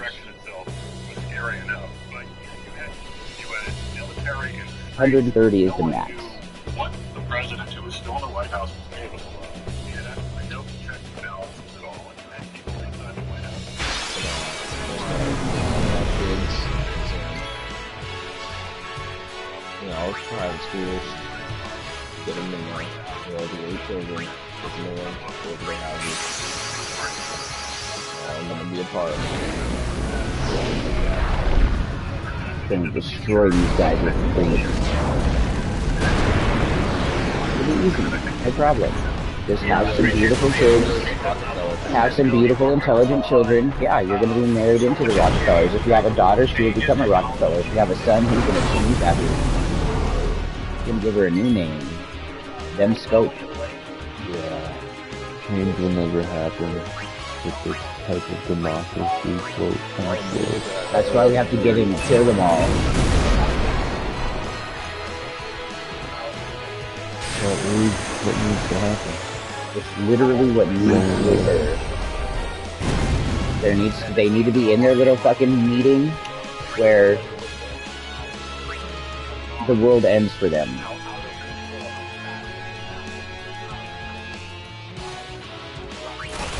130 is the max. What the president who was still in the White House was capable of. He had absolutely no checks and balances at all, and you had people inside the White House. Kids, all private schools, get them in there, the 8 children, get them in there, go to their houses. I'm going to be a part of it. Going to destroy these guys with things. It'll be easy. No problem. Just have some beautiful kids. Have some beautiful, intelligent children. Yeah, you're going to be married into the Rockefellers. If you have a daughter, she will become a Rockefeller. If you have a son, he's going to achieve that. You're going to give her a new name. Them Scope. Yeah. Change will never happen with this type of democracy, quote, unquote. That's why we have to get in and kill them all. What needs to happen? It's literally what needs to occur. They need to be in their little fucking meeting where the world ends for them.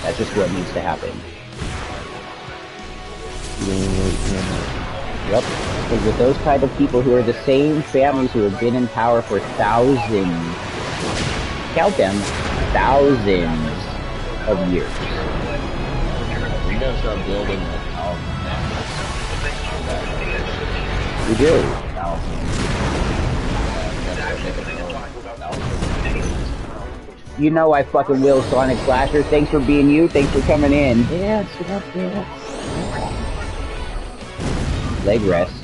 That's just what needs to happen. Yep. Because with those kind of people who are the same families who have been in power for thousands, count them, thousands of years. We gotta start building the power. We do. You know I fucking will, Sonic Slasher. Thanks for being you. Thanks for coming in. Yeah, sit up there. Leg rests.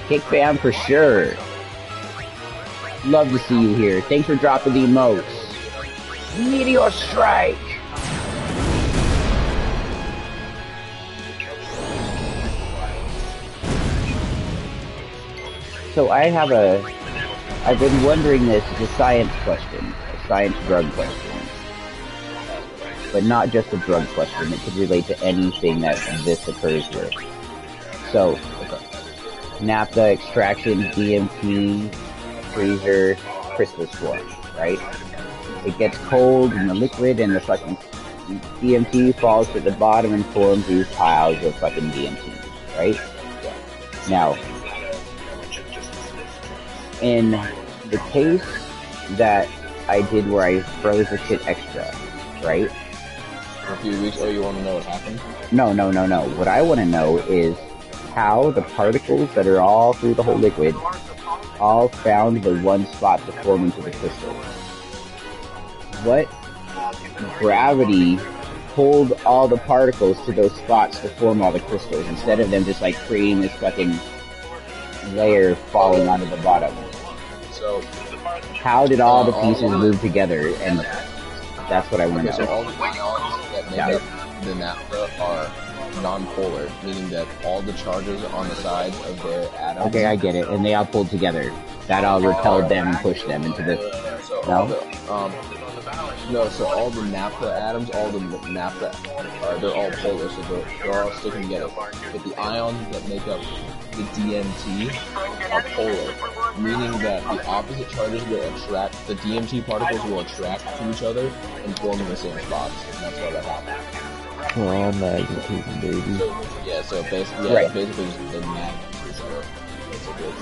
Kick Bam for sure. Love to see you here. Thanks for dropping the emotes. Meteor Strike. So I've been wondering this as a science question, a science drug question. But not just a drug question, it could relate to anything that this occurs with. So, naphtha, extraction, DMT, freezer, crystal swarm, right? It gets cold in the liquid and the fucking DMT falls to the bottom and forms these piles of fucking DMT, right? Now, in the case that I did where I froze the shit extra, right? For a few weeks, you want to know what happened? No. What I want to know is how the particles that are all through the whole liquid all found the one spot to form into the crystal. What gravity pulled all the particles to those spots to form all the crystals instead of them just like creating this fucking layer falling onto the bottom? So, how did all the pieces move together? And that's what I want to know. So all the ions that make up the naphtha are non-polar, meaning that all the charges on the sides of their atoms... Okay, I get it. And they all pulled together. That all repelled them and pushed them into the... So all the naphtha atoms, all the naphtha, they're all polar, so they're all sticking together. But the ions that make up the DMT are polar, meaning that the opposite charges will attract, the DMT particles will attract to each other and form in the same spots, and that's why that happens. We're all magnetism, baby. So basically, basically just the magnets to each other. Basically.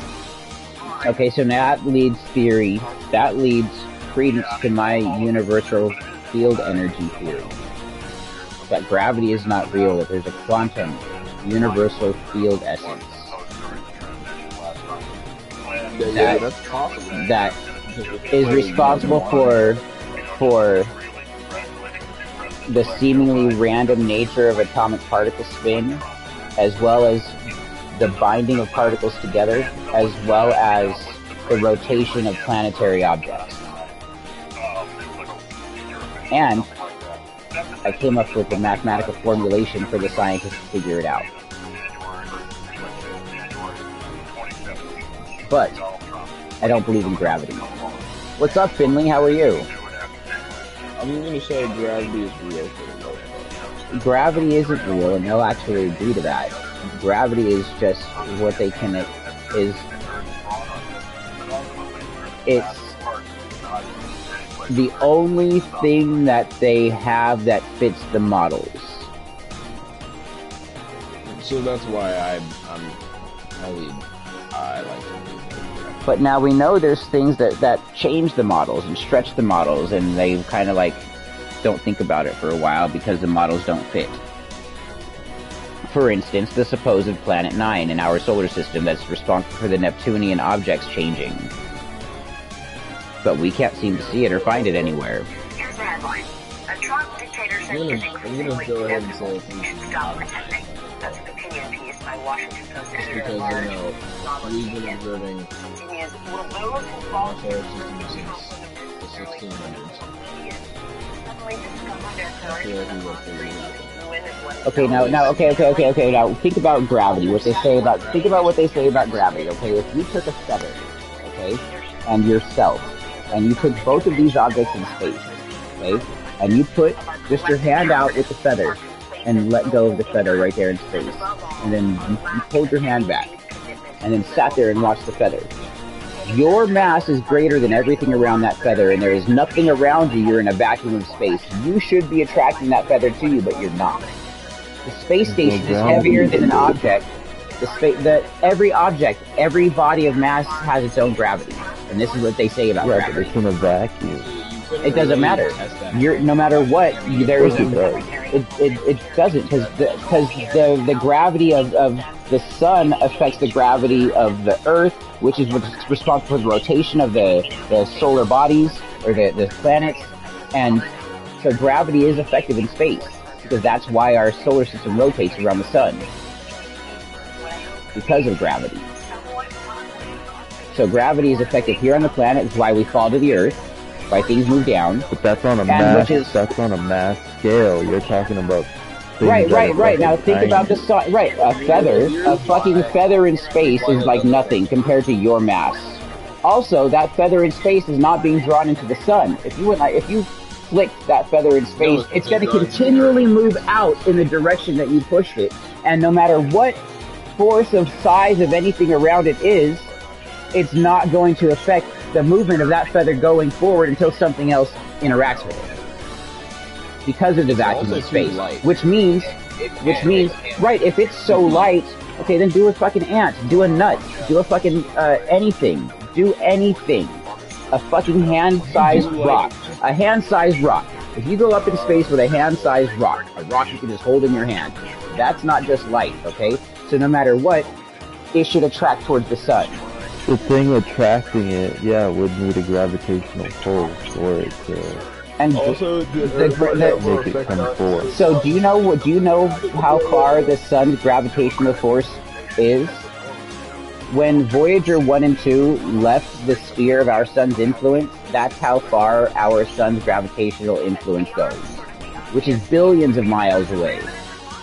Okay, so now that leads credence to my universal field energy theory. That gravity is not real, that there's a quantum universal field essence. That is responsible for the seemingly random nature of atomic particle spin, as well as the binding of particles together, as well as the rotation of planetary objects. And I came up with the mathematical formulation for the scientists to figure it out. But I don't believe in gravity. What's up, Finley? How are you? I'm gonna say gravity is real for the most part. Gravity isn't real, and they'll actually agree to that. Gravity is just what they can... It's the only thing that they have that fits the models. So that's why I like it. But now we know there's things that change the models and stretch the models, and they kind of like don't think about it for a while because the models don't fit. For instance, the supposed Planet 9 in our solar system that's responsible for the Neptunian objects changing. But we can't seem to see it or find it anywhere. Here's the headline. A Trump dictator says I'm gonna go ahead and say we should stop pretending. That's an opinion piece by Washington Post editor because, we've been observing continues, will those who fall our solar system since the 1600s. suddenly discover their I feel like we will figure it out. Okay, now think about gravity. Think about what they say about gravity, okay? If you took a feather, okay, and yourself, and you took both of these objects in space, okay, and you put just your hand out with the feather, and let go of the feather right there in space, and then you pulled your hand back, and then sat there and watched the feather. Your mass is greater than everything around that feather, and there is nothing around you. You're in a vacuum of space. You should be attracting that feather to you, but you're not. The space station is heavier than an object. Every object, every body of mass has its own gravity, and this is what they say about gravity. But it's in a vacuum. It doesn't matter. No matter what, there is. It doesn't, because the gravity of the sun affects the gravity of the Earth, which is responsible for the rotation of the solar bodies or the planets, and so gravity is effective in space because that's why our solar system rotates around the sun because of gravity. So gravity is effective here on the planet. It's why we fall to the Earth. Why things move down. But that's on a mass. That's on a mass scale. You're talking about. Right. Now think about the sun. Right, a fucking feather in space is like nothing compared to your mass. Also, that feather in space is not being drawn into the sun. If you flick that feather in space, it's going to continually move out in the direction that you pushed it. And no matter what force of size of anything around it is, it's not going to affect the movement of that feather going forward until something else interacts with it. Because of the vacuum of space. Which means, right, if it's so light, okay, then do a fucking ant, do a nut, do a fucking, anything. Do anything. A fucking hand-sized rock. A hand-sized rock. If you go up in space with a hand-sized rock, a rock you can just hold in your hand, that's not just light, okay? So no matter what, it should attract towards the sun. The thing attracting it, would need a gravitational pull for it to. And also, make it come forward. So do you know how far the sun's gravitational force is? When Voyager 1 and 2 left the sphere of our sun's influence, that's how far our sun's gravitational influence goes, which is billions of miles away.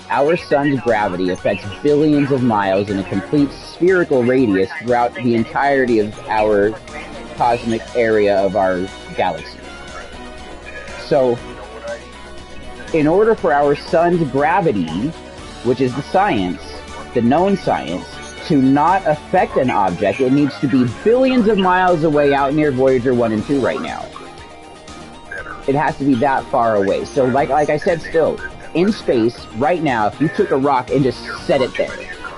Our sun's gravity affects billions of miles in a complete spherical radius throughout the entirety of our cosmic area of our galaxy. So, in order for our sun's gravity, which is the science, the known science, to not affect an object, it needs to be billions of miles away out near Voyager 1 and 2 right now. It has to be that far away. So, like I said, still, in space, right now, if you took a rock and just set it there,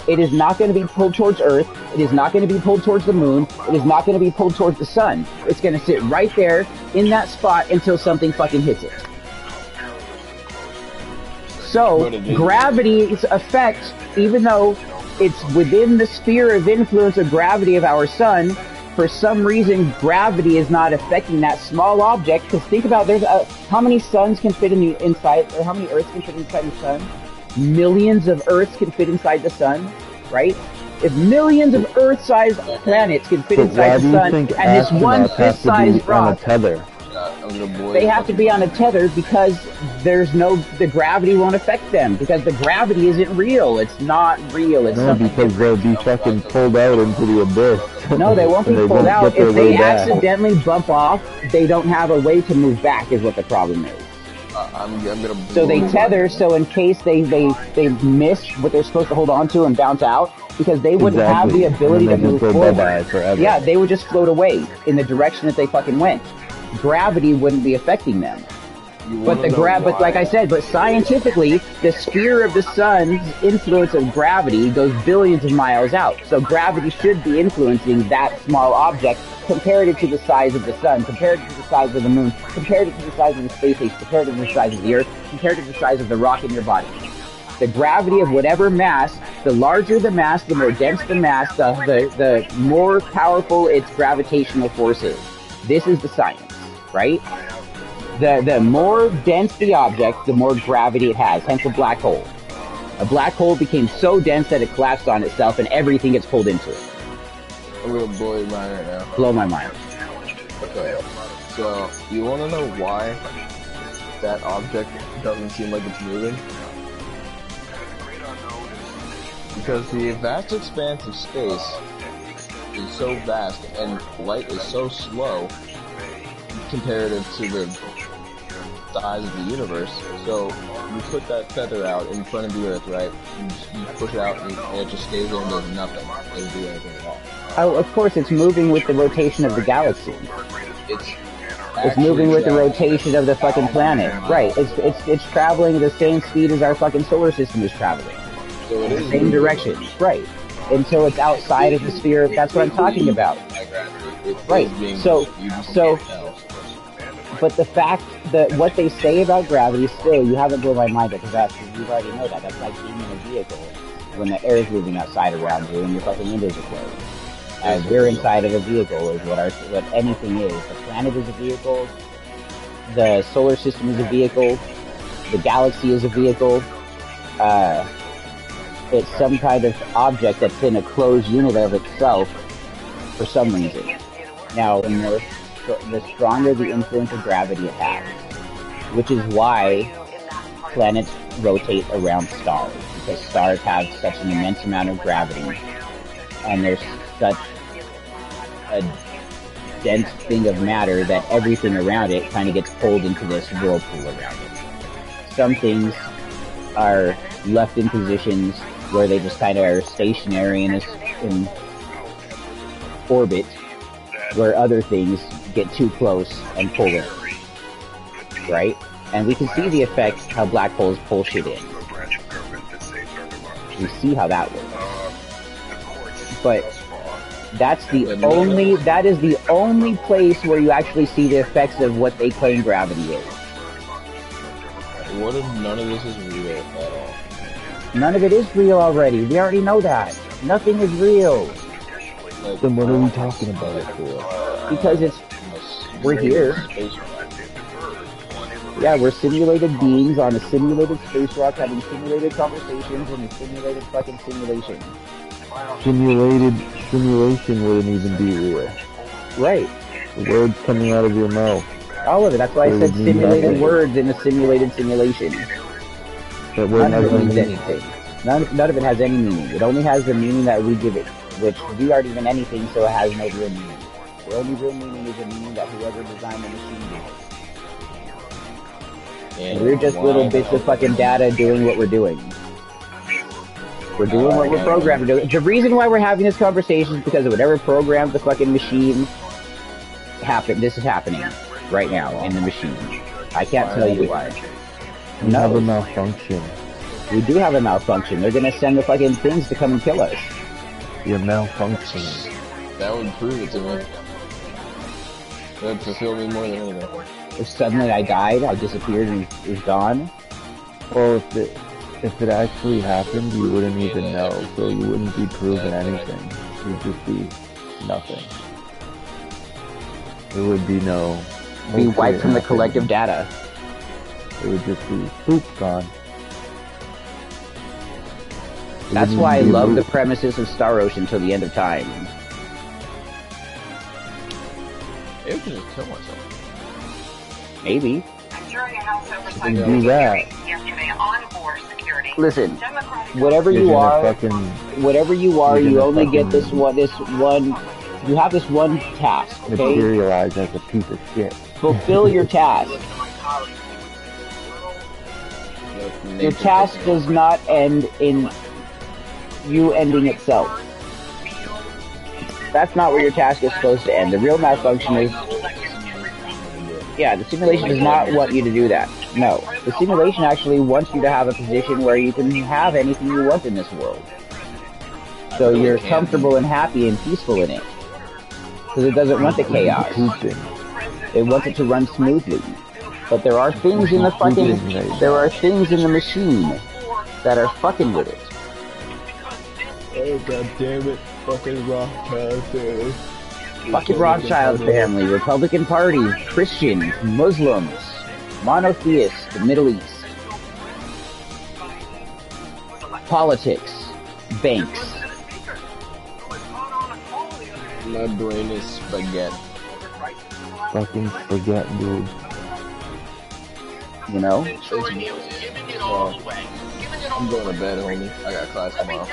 it is not going to be pulled towards Earth, it is not going to be pulled towards the moon, it is not going to be pulled towards the sun. It's going to sit right there, in that spot, until something fucking hits it. So, gravity's effect, even though it's within the sphere of influence of gravity of our sun, for some reason, gravity is not affecting that small object. Because think about, how many suns can fit inside, or how many Earths can fit inside the sun? Millions of Earths can fit inside the sun, right? If millions of Earth-sized planets can fit inside the sun, and this one fist-sized rock, they have to be on a tether because the gravity won't affect them, because the gravity isn't real. It's not real. It's something because they'll be fucking pulled out into the abyss. No, they won't be pulled out. If they accidentally bump off, they don't have a way to move back, is what the problem is. So they tether, so in case they miss what they're supposed to hold on to and bounce out, because they wouldn't have the ability to move forward. Yeah, they would just float away in the direction that they fucking went. Gravity wouldn't be affecting them. But like I said, but scientifically, the sphere of the sun's influence of gravity goes billions of miles out. So gravity should be influencing that small object comparative to the size of the sun, comparative to the size of the moon, comparative to the size of the space station, comparative to the size of the Earth, comparative to the size of the rock in your body. The gravity of whatever mass, the larger the mass, the more dense the mass, the more powerful its gravitational force is. This is the science, right? The more dense the object, the more gravity it has, hence a black hole. A black hole became so dense that it collapsed on itself and everything gets pulled into it. I'm gonna blow your mind right now. Blow my mind. Okay, so you wanna know why that object doesn't seem like it's moving? Because the vast expanse of space is so vast and light is so slow comparative to the size of the universe. So you put that feather out in front of the Earth, right? You push it out and it just stays there and does nothing. It doesn't do anything at all. Oh, of course, it's moving with the rotation of the galaxy. It's moving with the rotation of the fucking planet. Right. It's traveling at the same speed as our fucking solar system is traveling. So it is Same direction. Right. Until it's outside of the sphere. That's what I'm talking about. Right. So, but the fact that what they say about gravity still, you haven't blown my mind because you already know that. That's like being in a vehicle when the air is moving outside around you and your fucking windows are closed. We're inside of a vehicle is what anything is. The planet is a vehicle. The solar system is a vehicle. The galaxy is a vehicle. It's some kind of object that's in a closed unit of itself for some reason. Now, the stronger the influence of gravity it has, which is why planets rotate around stars, because stars have such an immense amount of gravity, and there's such a dense thing of matter that everything around it kind of gets pulled into this whirlpool around it. Some things are left in positions where they just kind of are stationary in orbit, where other things get too close and pull in. Right? And we can see the effect how black holes pull shit in. We see how that works. But that is the only place where you actually see the effects of what they claim gravity is. What if none of this is real at all? None of it is real already. We already know that. Nothing is real. Then what are we talking about it for? Because we're here. Yeah, we're simulated beings on a simulated space rock having simulated conversations in a simulated fucking simulation. Simulation wouldn't even be real. Right. The words coming out of your mouth. All of it. That's why I said simulated words in a simulated simulation. None of it means anything. None of it has any meaning. It only has the meaning that we give it, which we aren't even anything, so it has no real meaning. The only real meaning is the meaning that whoever designed the machine did. And we're just little bits of fucking data doing what we're doing. We're doing what we're programmed to do. The reason why we're having this conversation is because of whatever programmed the fucking machine happened. This is happening right now in the machine. I can't tell you why. We have a malfunction. We do have a malfunction. They're gonna send the fucking things to come and kill us. You're malfunctioning. That would prove it to me. That would fulfill me more than anything. If suddenly I died, I disappeared and was gone. Well, if it actually happened, you wouldn't even know, so you wouldn't be proven anything. You'd just be nothing. There would be no... Be wiped from the collective data. It would just be, poop, gone. That's why I love the premises of Star Ocean till the end of time. Maybe I could just kill myself. Maybe. Do that. Listen, whatever you are, you only get this one. You have this one task. Okay? Materialize as a piece of shit. Fulfill your task. Your task does not end in you ending itself. That's not where your task is supposed to end. The real malfunction is... Yeah, the simulation does not want you to do that. No. The simulation actually wants you to have a position where you can have anything you want in this world. So you're comfortable and happy and peaceful in it. Because it doesn't want the chaos. It wants it to run smoothly. But there are things in the machine that are fucking with it. Oh, god damn it. Fucking Rothschild family. Fucking Rothschild family, Republican Party, Christians, Muslims, monotheists, the Middle East. Politics, banks. My brain is spaghetti. Fucking spaghetti, dude. You know? I'm going to bed, homie. I got class tomorrow.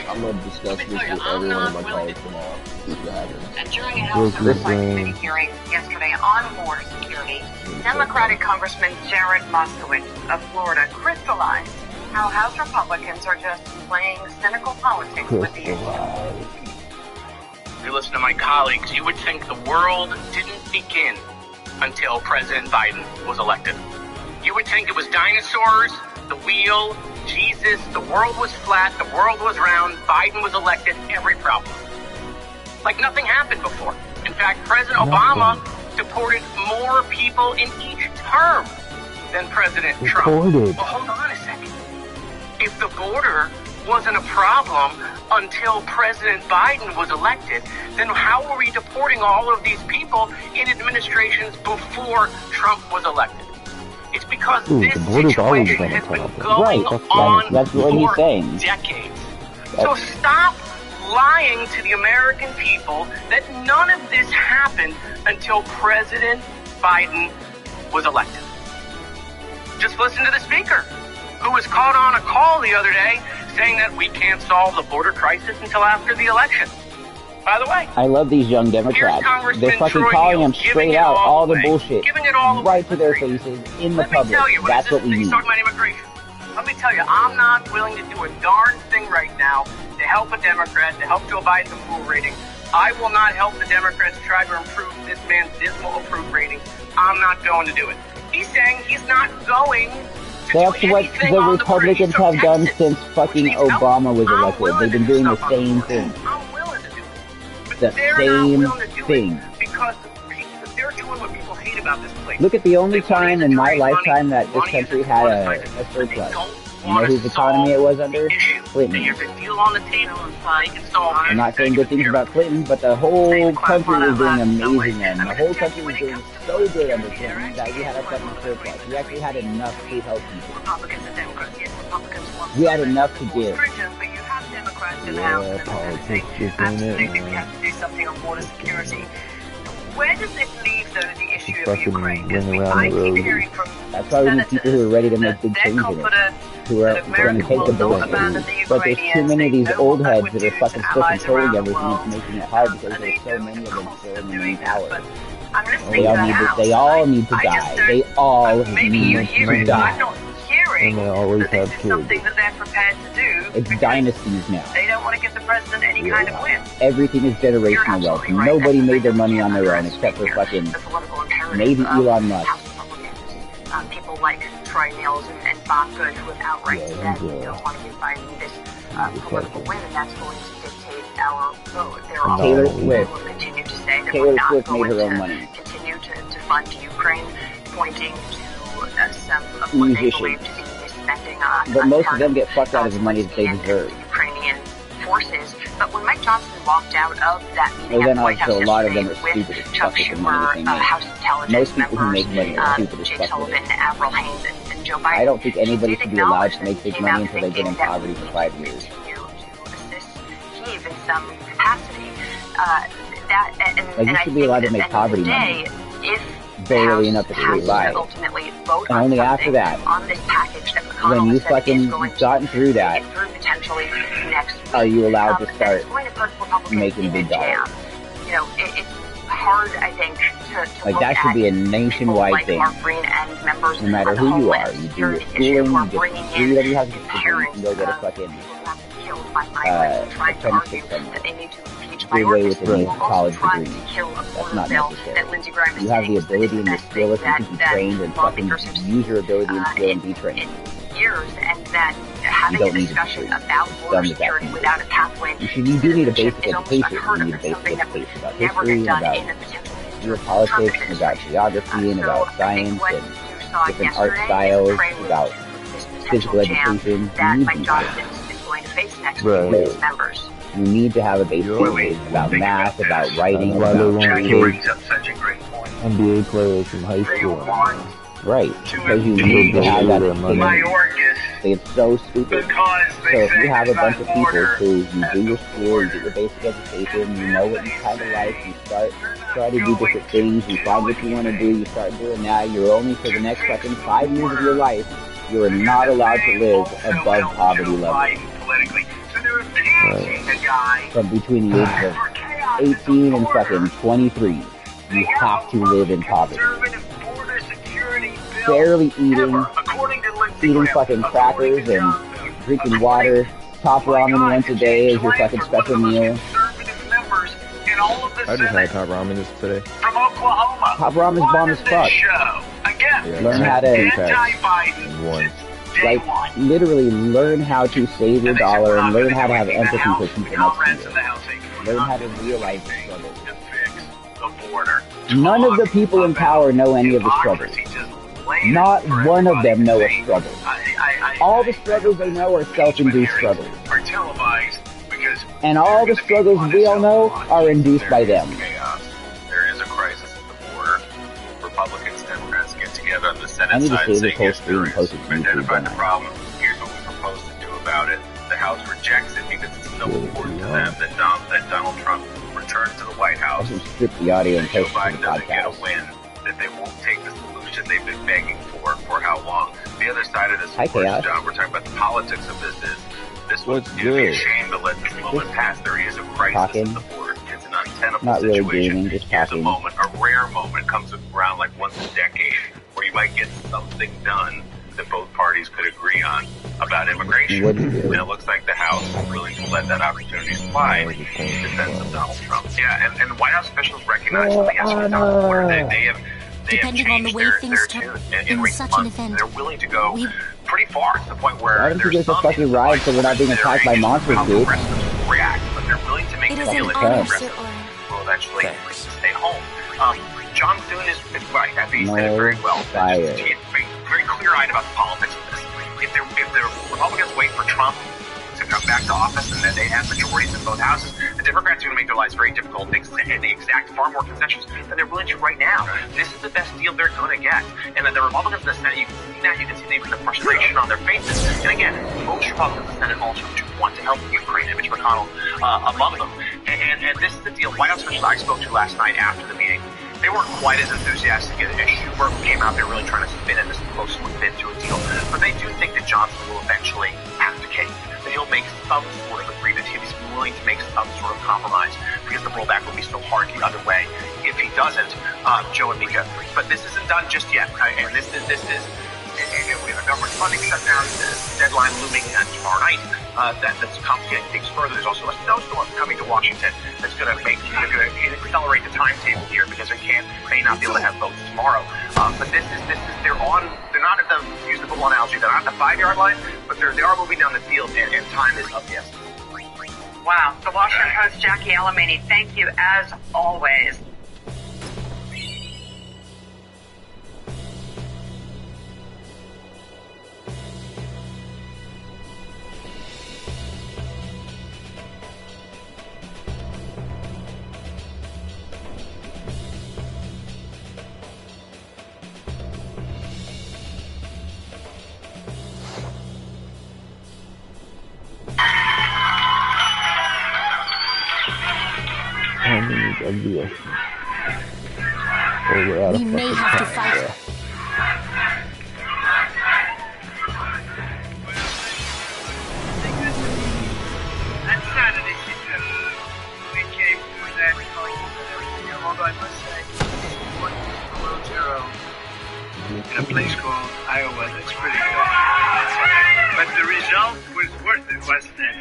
I'm going to discuss this with everyone in my college tomorrow. See what happens. And during a House Oversight hearing yesterday on border security, Democratic Congressman Jared Moskowitz of Florida crystallized how House Republicans are just playing cynical politics with the issue. if you listen to my colleagues, you would think the world didn't begin until President Biden was elected. You would think it was dinosaurs, the wheel, Jesus, the world was flat, the world was round, Biden was elected, every problem. Like nothing happened before. In fact, President Obama deported more people in each term than President Trump. Well, hold on a second. If the border wasn't a problem until President Biden was elected, then how were we deporting all of these people in administrations before Trump was elected? It's because this situation has been going on that's what he's for saying. decades. So stop lying to the American people that none of this happened until President Biden was elected. Just listen to the speaker, who was caught on a call the other day saying that we can't solve the border crisis until after the election. By the way, I love these young Democrats. They're fucking calling them straight out all the bullshit right to their faces in the public. That's what we need. Talking about immigration. Let me tell you, I'm not willing to do a darn thing right now to help a Democrat, to help Joe Biden's approval rating. I will not help the Democrats try to improve this man's dismal approval rating. I'm not going to do it. He's saying he's not going to That's do what anything the on Republicans have done since fucking Obama was elected. They've been doing the same thing. I'm willing to do it. But The they're same not willing to do thing. it because they're doing what people hate about this place. Look at the only time in my lifetime that this country had a surplus. You know whose economy it was under? Clinton. I'm not saying good things about Clinton, but the whole country was doing amazing then. The whole country was doing so good under Clinton that we had a fucking surplus. We actually had enough to help people. We had enough to give. Yeah, politics is in it. We have to do something on border security. Where does this leave, though, the issue of Fucking Ukraine? ring around the road. That's why we need people who are ready to make big changes in it. Who are going to take the bullet. But there's too many of these old heads that are fucking still controlling everything. It's making it hard because there's so many of them still in the new power. They all need to die. They all need to die. And they always have kids. Something that they're prepared to do. It's dynasties now. They don't want to give the president any kind of win. Everything is generational wealth. Nobody made their money on their own except for fucking maybe Elon Musk. People like Troy Mills and Bob Good who have outright said they don't want to give Biden this political win, and that's going to dictate our vote. They're Taylor also Swift. will continue to say that Taylor we're not Swift going made her own to money. continue to fund Ukraine, pointing to some of what they believe to be spending on. But most of them get fucked out of the money that they deserve. Ukrainian forces. But when Mike Johnson walked out of that meeting Well, at then the White House also a lot of them are yesterday stupid with as Chuck fuck with the money Schumer, that they make. House Intelligence Most people who members, make money are stupid as Jake fuck with Sullivan, it. Avril Haines, and Joe Biden. I don't think anybody should be allowed to make big came money out until they've been in thinking that poverty for 5 years. continue to assist Kyiv in some capacity. Like, you should be allowed to make poverty money. Barely enough to scrape by. And only after that, on this package that when you fucking gotten through that, are you allowed to start making big dollars. You know, it's hard, I think, to like, that should be a nationwide like thing. Mark Green and members No matter of who the you are, Homeland you do your Security schooling, issue, you bringing get do whatever you have to do, you parents can go get a fucking killed by migrants, trying to argue apprenticeship somewhere. that they need to impeach Free way with minorities. a college Trying degree. to kill a That's border not bill necessary. that Lindsey Graham is You have the saying ability and the that- skill if you can be that trained and fucking lawmakers have use your ability and skill and be trained. years, and that having don't a need a discussion degree. about Done border with that. security without a pathway You do need a basic is almost education. unheard You of. need a It's basic something that education about never history and get done about in the potential geopolitics and about geography and about science and different art styles, about physical education. that You need Mike these Johnson things. is going to face next Right. week with his members. You need to have a basic education about math, about writing, That's why they about want Jackie reading. brings up such a great point. NBA players from high They school. want Right, to because you need to have that thing. Mayorkas It's so stupid. because So they if you think have a bunch of people border who you do your school, you get your basic education, you know what you kind of like, you try to do different things, you find what you want to do, you start doing that, you're only for the next fucking 5 years of your life, you are not allowed to live above poverty level. politically. So they're appeasing the guy From between the ages of 18 and fucking 23, you have to live in poverty. Barely eating fucking crackers and drinking water, top ramen once a day as your fucking special meal. I just had top ramen just today. From Oklahoma. Top ramen's bomb as fuck. Show. Again, Learn how to anti-Biden One. day like one. literally learn how to save your dollar and learn how to have empathy for people next to you. Learn how to realize the struggle. To fix the border. None of the people in power know any of the struggles. Not one of them know a struggle. All the struggles they know are self-induced struggles. Are televised because And all the struggles we all know are induced by them. there is a crisis at the border. Republicans, Democrats get together on the I Senate need to side save and this say, whole yes, screen there and post is. it to We've YouTube, identified the don't I? problem. Here's what we propose to do about it. The House rejects it because it's so important to them that Donald Trump return to the White House. I should strip the audio and Joe post it to Biden the doesn't get a podcast. win, that they won't take the solution they've been begging for how long. The other side of this, Hi, of course, Chaos. John, we're talking about the politics of this is, this would What's be a good? shame to let this moment pass. There is a crisis Talking. at the border. It's an untenable Not really situation. gaming, just Here's a talking. moment, a rare moment, comes around like once a decade, where you might get something done that both parties could agree on about immigration. What do you do? And it looks like the House is willing to let that opportunity slide in defense of Donald Trump. Yeah, and White House officials recognize something has to be done. Where they have Depending on the changed way their things tune turn in in recent such an months. event, They're willing to go we- pretty far to the point where Why don't you there's get the some fucking ride so we're not being attacked by monsters, dude? progressives react, but they're willing to make It the is deal an that honor, progressives Sir Orin. will eventually Thanks. stay home. John Thune is right. I think he said it very well. fire. He's very clear-eyed about the politics of this. If the Republicans wait for Trump to come back to office and then they have majorities in both houses, the Democrats are going to make their lives very difficult. They exact far more concessions than they're willing to right now. This is the best deal they're going to get. And then the Republicans in the Senate, you can see that. You can see the frustration on their faces. And again, most Republicans in the Senate also do want to help Ukraine, and Mitch McConnell among them. And this is the deal. White House officials I spoke to last night after the meeting, they weren't quite as enthusiastic as Schumer, who came out there really trying to spin it as close to a bid to a deal. But they do think that Johnson will eventually abdicate, that he'll make some sort of agreement. He's willing to make some sort of compromise because the rollback will be so hard the other way if he doesn't, Joe and Mika. But this isn't done just yet. And this is we have a government funding shutdown deadline looming tomorrow night. That's complicating things further. There's also a snowstorm coming to Washington that's going to accelerate the timetable here because may not be able to have votes tomorrow. But this is they're not at the, use the football analogy, they're not at the 5-yard line, but they are moving down the field and time is of the essence. Wow. The Washington Post, Jackie Alamany, thank you as always. How many WS? Oh, we're out We of may fucking have to time, fight. bro. That's not an issue. We came through that although I must say, one below zero in a place called Iowa, that's pretty good. But the result was worth it, wasn't it?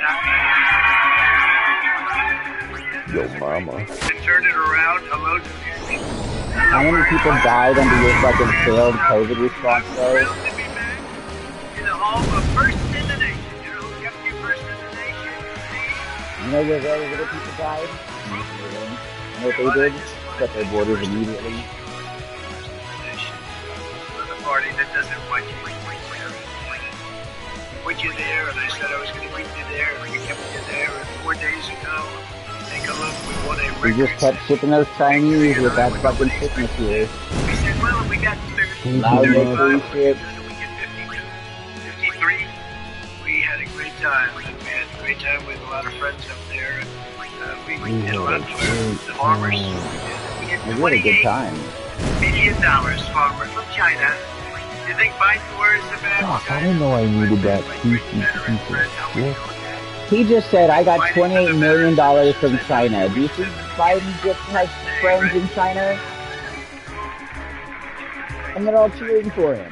Yo, mama. To turn it around, hello to you. How many people died under your fucking failed COVID response, though? Thrilled to be back in the home of first in the nation. You know who kept you first in the nation? You know where very little people died? You know what they did? Shut their borders immediately. The party that doesn't want you. Put you there, and I said I was going to keep you there, and we kept you there. And 4 days ago, take a look, we won a We record. just kept shipping those Chinese with that fucking sickness here. We said, well, if we got 30, Loud 35, cruise ship. we get 52, 53. We had a great time. We had a great time with a lot of friends up there. We did a lot for the farmers. We had We had a good $28 time. million farmers from China. You think Biden worries about Fuck, I didn't know I needed that PC piece of shit. He just said, I got $28 million from China. Do you think Biden just has friends in China? And they're all cheering for him.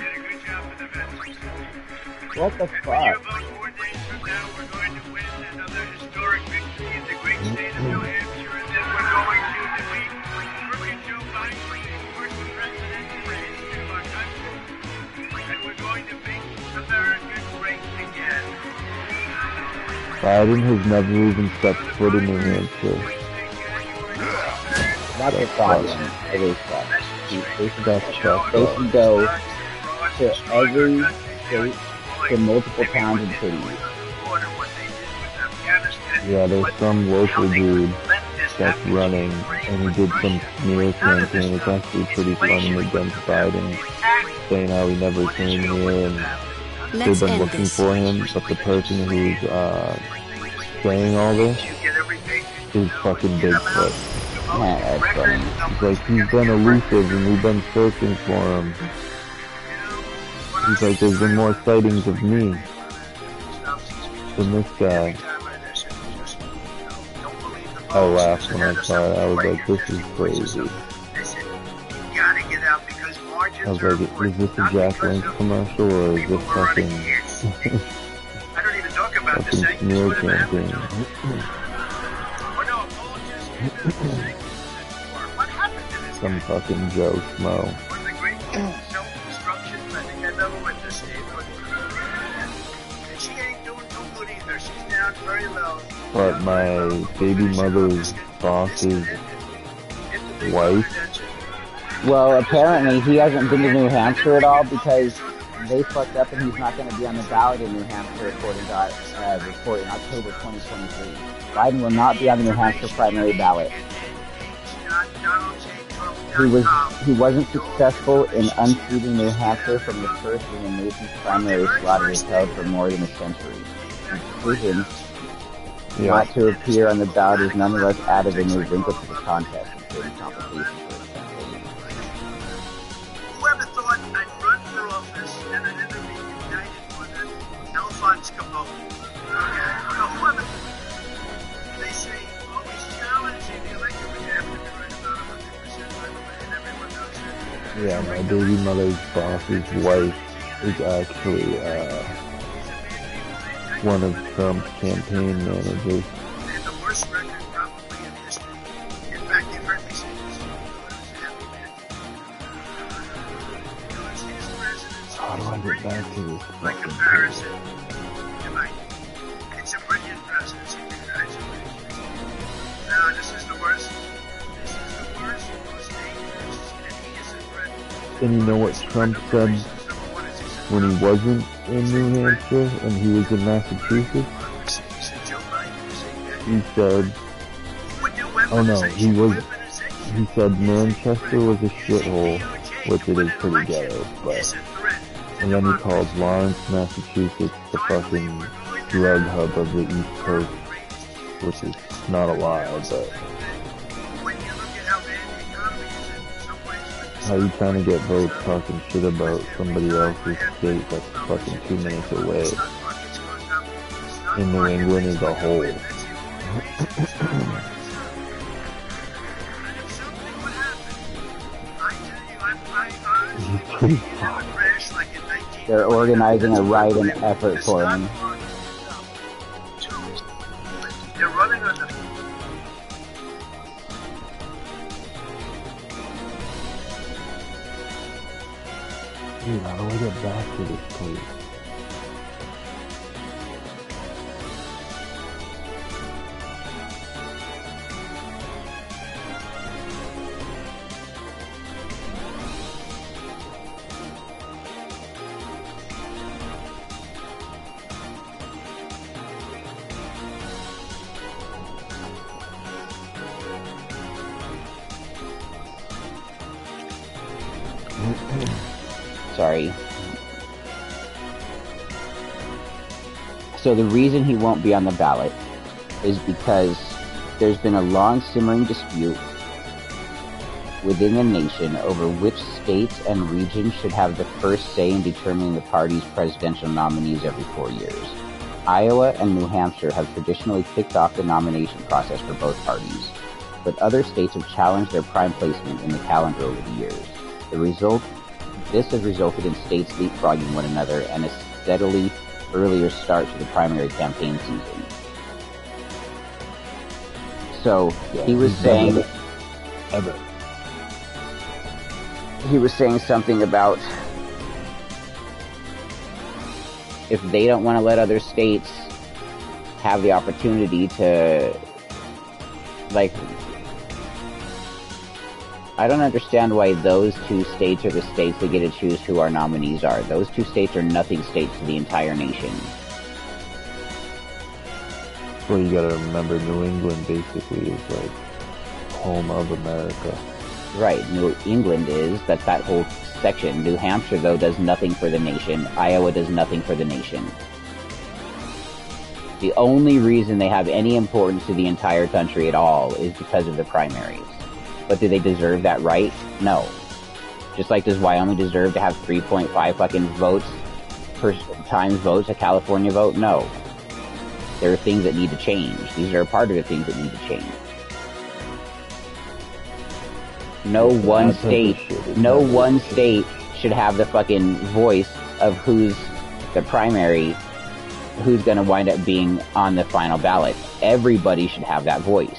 What the fuck? 4 days from now, we're going to win another historic victory in the great state of New Hampshire, and then we're going to defeat Biden has never even stepped foot in New Hampshire. That's a problem. It is that. They should go to every state, to multiple towns and cities. Yeah, there's some local dude that's running, and he did some smear campaign. It's actually pretty funny against Biden, saying how he never came here, and they've been looking for him, but the person who's saying all this is fucking Bigfoot. Yeah, that's funny. He's like, he's been elusive, and we've been searching for him. He's like, there's been more sightings of me than this guy. I laughed when I saw it. I was like, this is crazy. I was like, is this a Jack Link commercial, or is this fucking fucking smear campaign? Some fucking Joe Schmo. But my baby mother's boss's wife. Well, apparently he hasn't been to New Hampshire at all because they fucked up and he's not going to be on the ballot in New Hampshire according to our report in October 2023. Biden will not be on the New Hampshire primary ballot. He wasn't successful in unseating New Hampshire from the first in the nation's primary slaughter held for more than a century. The decision not to appear on the ballot is nonetheless added a new wrinkle to the contest, including complications for his campaign. Whoever thought I'd run for office and I'd ever be indicted for that? Alphonse Capone. Okay? So whoever, they say, always challenging the electorate, but you have to be right about 100%, by the way, and everyone knows that. Yeah, my baby mother's boss's wife is actually, one of Trump's campaign managers. And the worst record probably in history. In fact, you've heard me say this. How do I get back to this? By comparison, it's a brilliant presidency. Congratulations. No, this is the worst. This is the worst, most dangerous, and he is a threat. And you know what Trump said when he wasn't in New Hampshire and he was in Massachusetts? He said, oh no, he said Manchester was a shithole, which it is pretty ghetto, but, and then he called Lawrence, Massachusetts the fucking drug hub of the East Coast, which is not a lie, but how you trying to get votes talking shit about somebody else's state that's fucking 2 minutes away in New England as a whole? They're organizing a ride-in effort for him. They're running on the... Dude, how do I get back to this place? Sorry. So the reason he won't be on the ballot is because there's been a long simmering dispute within the nation over which states and regions should have the first say in determining the party's presidential nominees every 4 years. Iowa and New Hampshire have traditionally kicked off the nomination process for both parties, but other states have challenged their prime placement in the calendar over the years. This has resulted in states leapfrogging one another and a steadily earlier start to the primary campaign season. So he was saying something about if they don't want to let other states have the opportunity to, like, I don't understand why those two states are the states that get to choose who our nominees are. Those two states are nothing states to the entire nation. Well, you gotta remember, New England basically is like home of America. Right, New England is, that's that whole section. New Hampshire, though, does nothing for the nation. Iowa does nothing for the nation. The only reason they have any importance to the entire country at all is because of the primaries. But do they deserve that right? No. Just like does Wyoming deserve to have 3.5 fucking votes per times votes a California vote? No. There are things that need to change. These are a part of the things that need to change. No one state should have the fucking voice of who's the primary, who's gonna wind up being on the final ballot. Everybody should have that voice.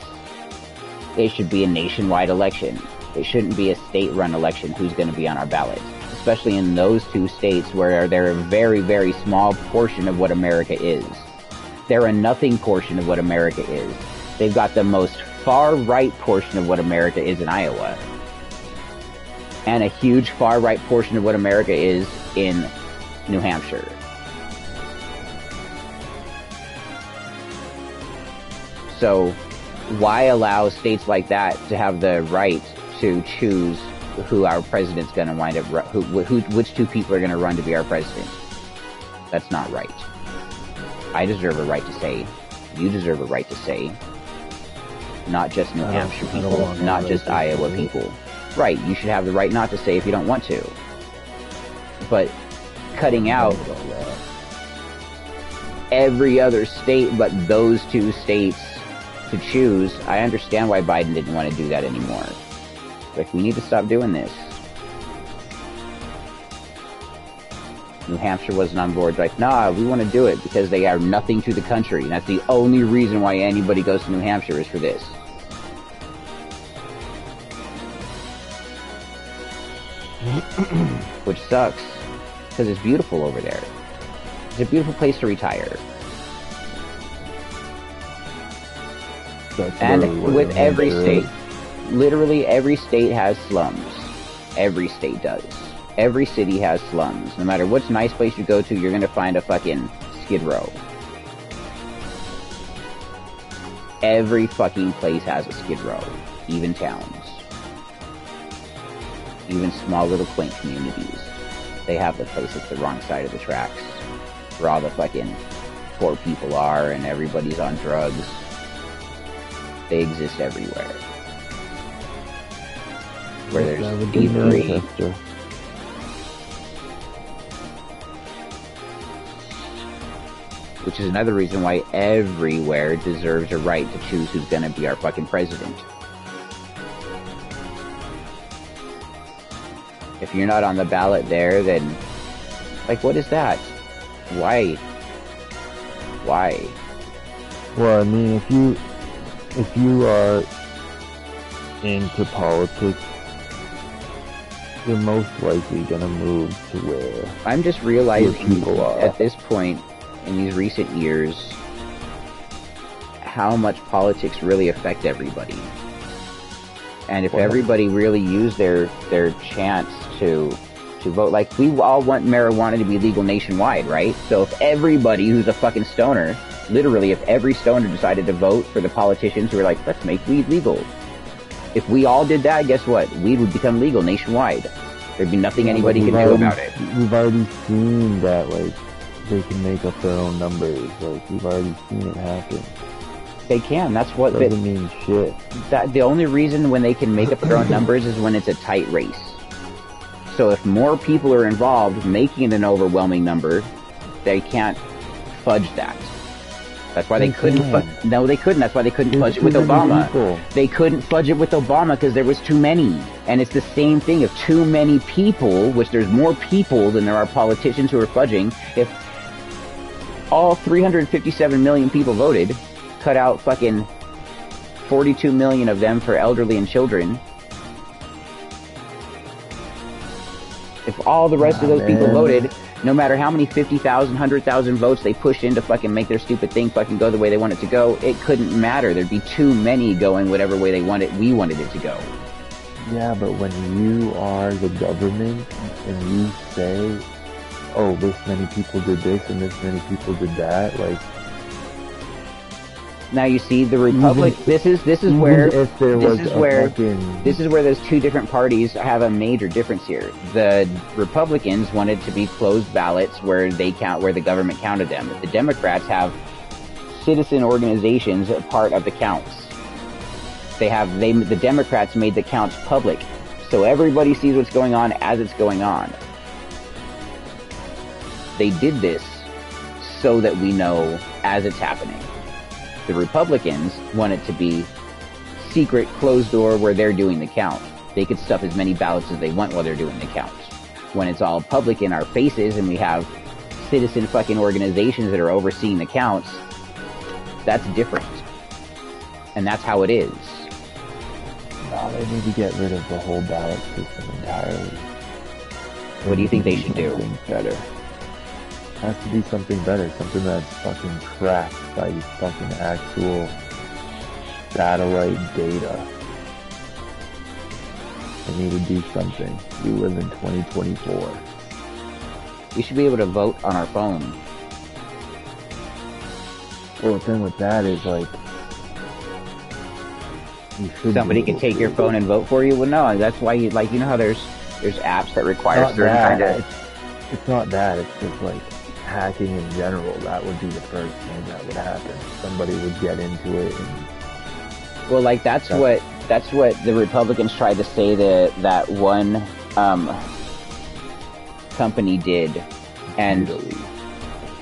It should be a nationwide election. It shouldn't be a state-run election who's gonna be on our ballot. Especially in those two states where they're a very, very small portion of what America is. They're a nothing portion of what America is. They've got the most far-right portion of what America is in Iowa. And a huge far-right portion of what America is in New Hampshire. So, why allow states like that to have the right to choose who our president's going to wind up, which two people are going to run to be our president? That's not right. I deserve a right to say. You deserve a right to say. Not just New Hampshire people, not just Iowa people. Right, you should have the right not to say if you don't want to. But cutting out every other state but those two states to choose, I understand why Biden didn't want to do that anymore. Like, we need to stop doing this. New Hampshire wasn't on board. Like, nah, we want to do it because they are nothing to the country. And that's the only reason why anybody goes to New Hampshire is for this. Which sucks, because it's beautiful over there. It's a beautiful place to retire. And with every state, literally every state has slums. Every state does. Every city has slums. No matter which nice place you go to, you're gonna find a fucking Skid Row. Every fucking place has a Skid Row. Even towns. Even small little quaint communities. They have the place that's the wrong side of the tracks. Where all the fucking poor people are and everybody's on drugs. They exist everywhere. Where there's thievery. Which is another reason why everywhere deserves a right to choose who's gonna be our fucking president. If you're not on the ballot there, then, like, what is that? Why? Why? Well, I mean, if you are into politics, you're most likely gonna move to where I'm just realizing people are. At this point, in these recent years, how much politics really affect everybody. And if everybody really used their chance to vote, like, we all want marijuana to be legal nationwide, right? So if everybody who's a fucking stoner, literally if every stoner decided to vote for the politicians who are like, let's make weed legal. If we all did that, guess what? Weed would become legal nationwide. There'd be nothing anybody can do about it. We've already seen that, like, they can make up their own numbers. Like, we've already seen it happen. They can. That's what doesn't mean shit. That the only reason when they can make up their own numbers is when it's a tight race. So if more people are involved, making it an overwhelming number, they can't fudge that. That's why they couldn't. No, they couldn't. That's why they couldn't fudge it with Obama. They couldn't fudge it with Obama because there was too many. And it's the same thing. If too many people, which there's more people than there are politicians who are fudging, if all 357 million people voted, cut out fucking 42 million of them for elderly and children, If all the rest of those people voted, no matter how many 50,000, 100,000 votes they pushed in to fucking make their stupid thing fucking go the way they want it to go, it couldn't matter. There'd be too many going whatever way we wanted it to go. Yeah, but when you are the government and you say, oh, this many people did this and this many people did that, like... Now you see the Republic. This is where those two different parties have a major difference here. The Republicans wanted to be closed ballots where they count, where the government counted them. The Democrats have citizen organizations a part of the counts. The Democrats made the counts public, so everybody sees what's going on as it's going on. They did this so that we know as it's happening. The Republicans want it to be secret, closed door, where they're doing the count. They could stuff as many ballots as they want while they're doing the count. When it's all public in our faces and we have citizen fucking organizations that are overseeing the counts, that's different. And that's how it is. No, they need to get rid of the whole ballot system entirely. What do you think they should do? Better. Has to be something better, something that's fucking tracked by fucking actual satellite data. They need to do something. We live in 2024. We should be able to vote on our phone. Well, the thing with that is, like, somebody can take your phone and vote for you? Well, no, that's why you know how there's apps that require certain kind of... It's not that, it's just, like, hacking in general. That would be the first thing that would happen. Somebody would get into it and... Well, like, that's what the Republicans tried to say that one company did, and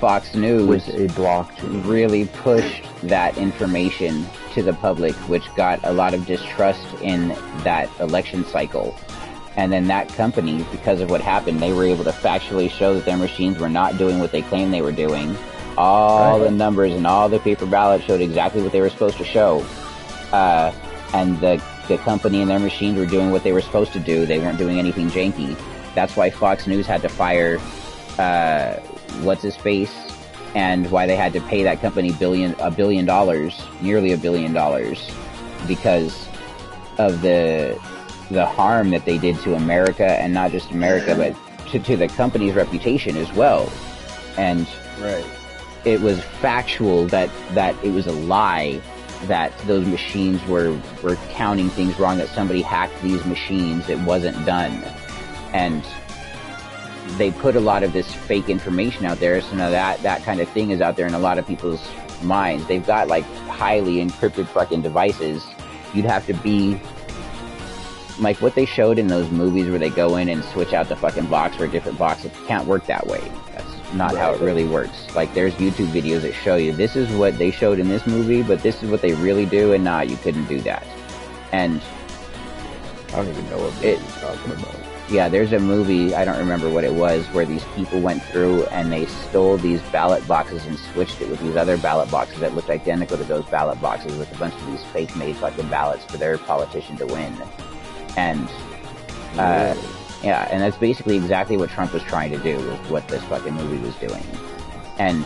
Fox News with a blockchain really pushed that information to the public, which got a lot of distrust in that election cycle. And then that company, because of what happened, they were able to factually show that their machines were not doing what they claimed they were doing. All the numbers and all the paper ballots showed exactly what they were supposed to show. And the company and their machines were doing what they were supposed to do. They weren't doing anything janky. That's why Fox News had to fire what's-his-face, and why they had to pay that company nearly $1 billion, because of the harm that they did to America, and not just America, but to the company's reputation as well. And it was factual that it was a lie, that those machines were counting things wrong, that somebody hacked these machines. It wasn't done. And they put a lot of this fake information out there, so now that kind of thing is out there in a lot of people's minds. They've got, like, highly encrypted fucking devices. You'd have to be like what they showed in those movies where they go in and switch out the fucking box for a different box. It can't work that way. That's not how it really works. Like, there's YouTube videos that show you, this is what they showed in this movie, but this is what they really do, and nah, you couldn't do that. And I don't even know what you're talking about. Yeah, there's a movie, I don't remember what it was, where these people went through and they stole these ballot boxes and switched it with these other ballot boxes that looked identical to those ballot boxes, with a bunch of these fake-made fucking ballots for their politician to win. And, yeah, and that's basically exactly what Trump was trying to do with what this fucking movie was doing. And,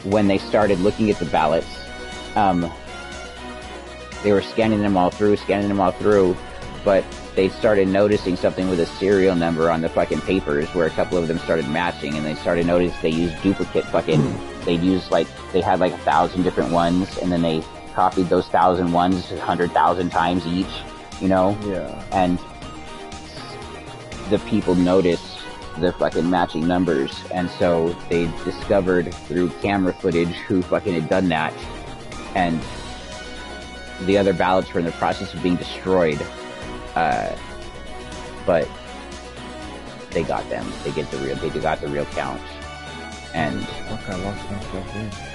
when they started looking at the ballots, they were scanning them all through, but they started noticing something with a serial number on the fucking papers, where a couple of them started matching, and they started noticing they used duplicate fucking, they had like 1,000 different ones, and then they copied those 1,000 ones 100,000 times each, you know? Yeah. And the people noticed the fucking matching numbers, and so they discovered through camera footage who fucking had done that, and the other ballots were in the process of being destroyed. But they got them. They got the real count. And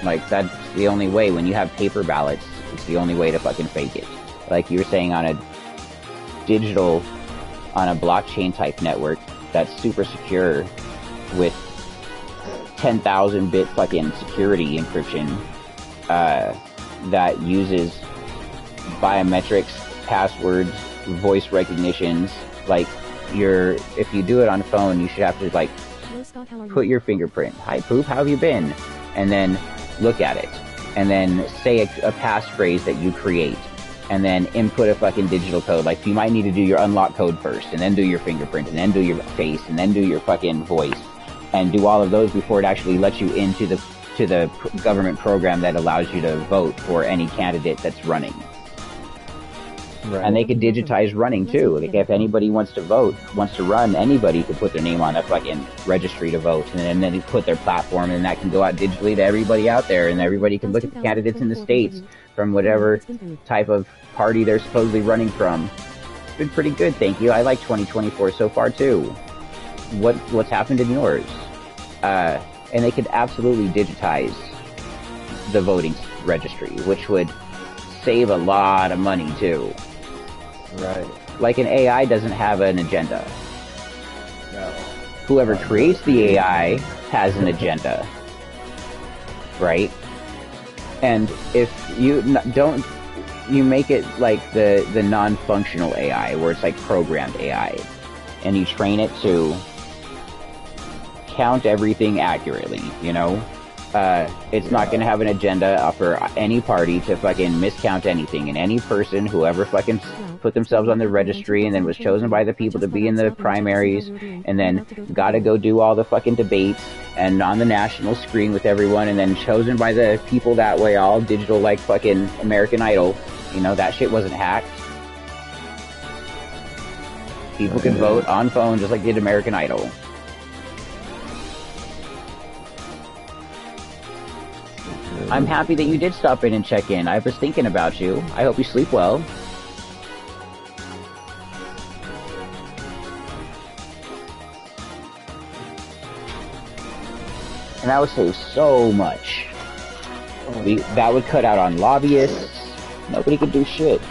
like, that's the only way. When you have paper ballots, it's the only way to fucking fake it. Like you were saying, on a blockchain type network that's super secure with 10,000 bit fucking security encryption, that uses biometrics, passwords, voice recognitions, like, if you do it on phone, you should have to like Hello, Scott, how are you? put your fingerprint. Hi, Poop, how have you been? And then look at it. And then say a passphrase that you create. And then input a fucking digital code. Like, you might need to do your unlock code first, and then do your fingerprint, and then do your face, and then do your fucking voice. And do all of those before it actually lets you into the government program that allows you to vote for any candidate that's running. Right. And they could digitize running too. Like, if anybody wants to run, anybody could put their name on a fucking registry to vote, and then they put their platform, and that can go out digitally to everybody out there, and everybody can look at the candidates in the states from whatever type of party they're supposedly running from. It's been pretty good, thank you. I like 2024 so far too. What's happened in yours? And they could absolutely digitize the voting registry, which would save a lot of money too. Right. Like, an AI doesn't have an agenda. No. Whoever creates the AI has an agenda. Right? And if you you make it like the non-functional AI, where it's like programmed AI, and you train it to count everything accurately, you know? It's not going to have an agenda for any party to fucking miscount anything, and any person, whoever fucking put themselves on the registry and then was chosen by the people to be in the primaries, and then gotta go do all the fucking debates and on the national screen with everyone, and then chosen by the people that way, all digital like fucking American Idol. You know, that shit wasn't hacked. People can vote on phone just like they did American Idol. I'm happy that you did stop in and check in. I was thinking about you. I hope you sleep well. And that would save so much. That would cut out on lobbyists. Nobody could do shit.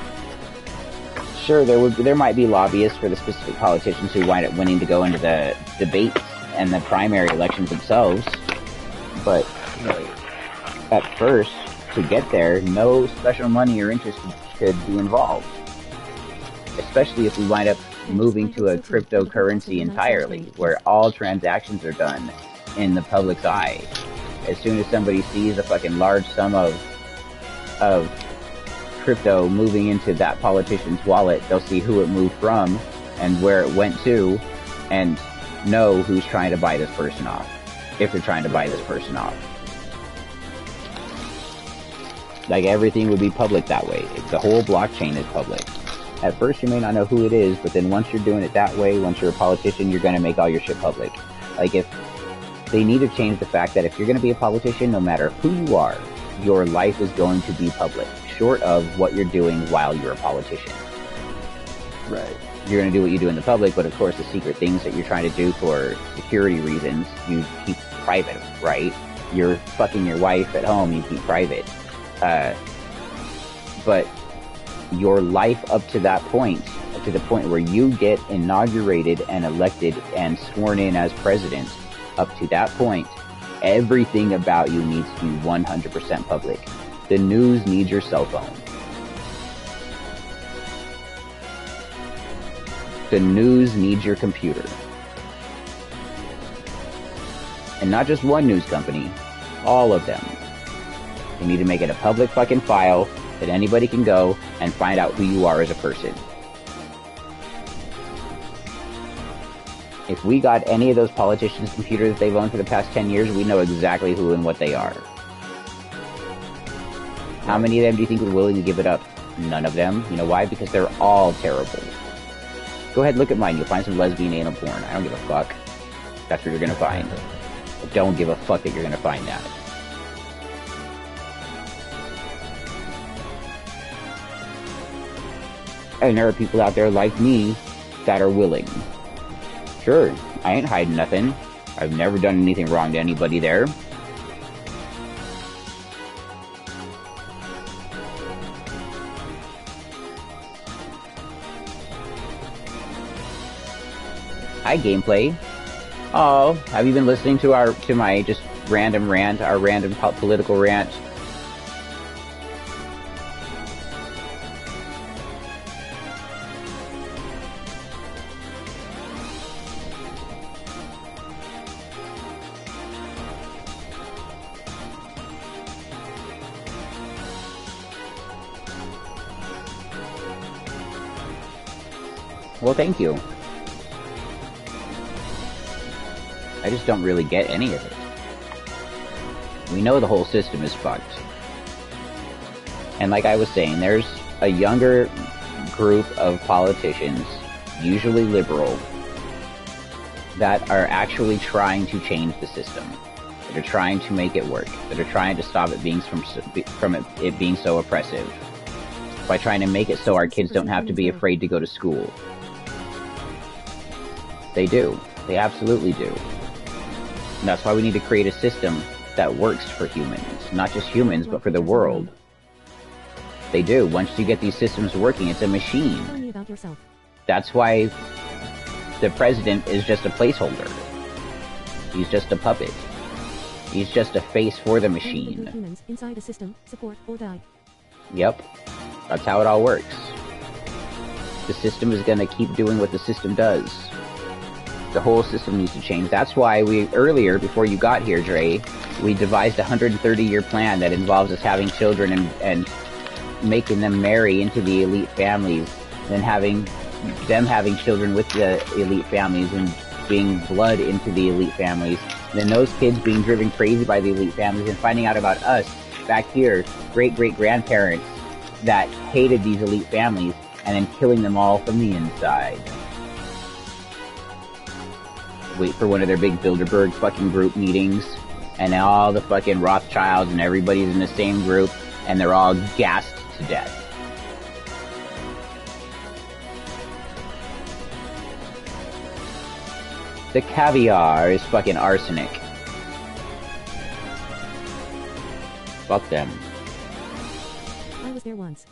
Sure, there might be lobbyists for the specific politicians who wind up winning to go into the debates and the primary elections themselves. But at first, to get there, no special money or interest could be involved. Especially if we wind up moving to a cryptocurrency entirely, where all transactions are done in the public's eye. As soon as somebody sees a fucking large sum of crypto moving into that politician's wallet, they'll see who it moved from and where it went to, and know who's trying to buy this person off, if they're trying to buy this person off. Like, everything would be public that way. The whole blockchain is public. At first you may not know who it is, but then once you're doing it that way, once you're a politician, you're gonna make all your shit public. Like, if they need to change the fact that if you're gonna be a politician, no matter who you are, your life is going to be public, short of what you're doing while you're a politician. Right. You're gonna do what you do in the public, but of course the secret things that you're trying to do for security reasons, you keep private, right? You're fucking your wife at home, you keep private. But your life up to that point, to the point where you get inaugurated and elected and sworn in as president, up to that point, everything about you needs to be 100% public. The news needs your cell phone. The news needs your computer. And not just one news company, all of them. You need to make it a public fucking file that anybody can go and find out who you are as a person. If we got any of those politicians' computers that they've owned for the past 10 years, we know exactly who and what they are. How many of them do you think would willingly give it up? None of them. You know why? Because they're all terrible. Go ahead and look at mine. You'll find some lesbian anal porn. I don't give a fuck. That's what you're gonna find. I don't give a fuck that you're gonna find that. And there are people out there like me that are willing. Sure, I ain't hiding nothing. I've never done anything wrong to anybody there. Hi, gameplay. Oh, have you been listening to my just random rant, our random political rant? Well, thank you. I just don't really get any of it. We know the whole system is fucked. And like I was saying, there's a younger group of politicians, usually liberal, that are actually trying to change the system. That are trying to make it work. That are trying to stop it being from it being so oppressive. By trying to make it so our kids don't have to be afraid to go to school. They do. They absolutely do. And that's why we need to create a system that works for humans. Not just humans, but for the world. They do. Once you get these systems working, it's a machine. Tell me about yourself. That's why the president is just a placeholder. He's just a puppet. He's just a face for the machine. Humans inside a system, support or die. Yep. That's how it all works. The system is gonna keep doing what the system does. The whole system needs to change. That's why earlier, before you got here, Dre, we devised a 130-year plan that involves us having children and making them marry into the elite families, then having them having children with the elite families and being blood into the elite families. And then those kids being driven crazy by the elite families and finding out about us back here, great-great-grandparents that hated these elite families and then killing them all from the inside. Wait for one of their big Bilderberg fucking group meetings, and all the fucking Rothschilds and everybody's in the same group, and they're all gassed to death. The caviar is fucking arsenic. Fuck them. I was there once.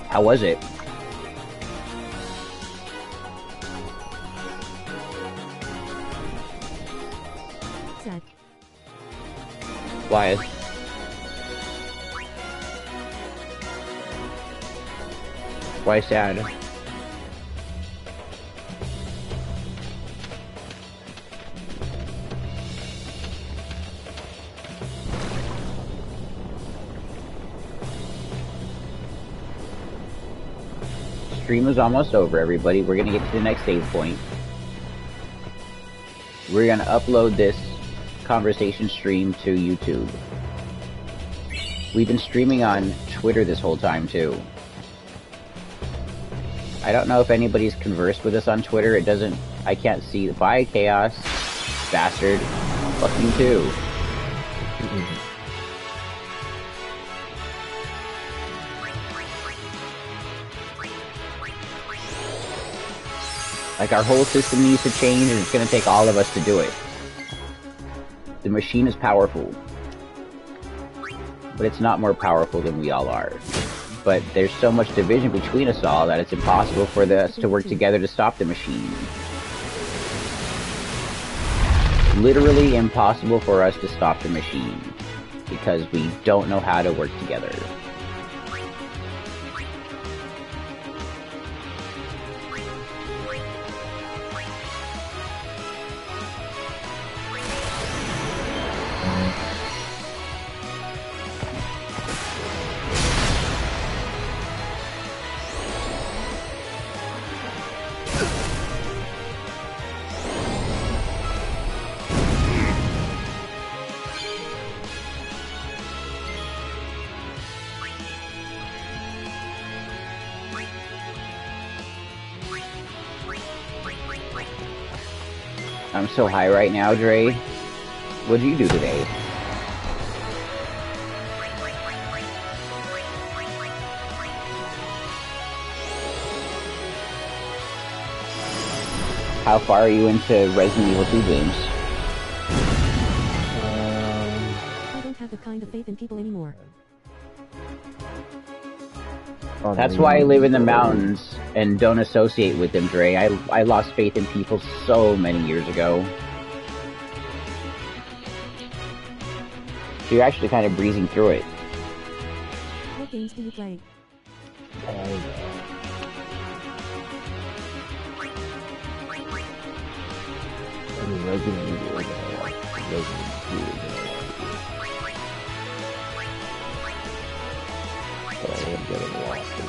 How was it? Sad. Why? Why sad? Stream is almost over, everybody. We're gonna get to the next save point. We're gonna upload this conversation stream to YouTube. We've been streaming on Twitter this whole time, too. I don't know if anybody's conversed with us on Twitter. I can't see. Bye, Chaos. Bastard. Fucking too. Like, our whole system needs to change, and it's gonna take all of us to do it. The machine is powerful. But it's not more powerful than we all are. But there's so much division between us all that it's impossible for us to work together to stop the machine. Literally impossible for us to stop the machine. Because we don't know how to work together. I'm so high right now, Dre. What'd you do today? How far are you into Resident Evil 2 games? I don't have the kind of faith in people anymore. That's why I live in the mountains and don't associate with them, Dre. I lost faith in people so many years ago. So you're actually kind of breezing through it. What games do you play? Resident Evil is gonna watch. Resident Evil is gonna watch. But I am getting lost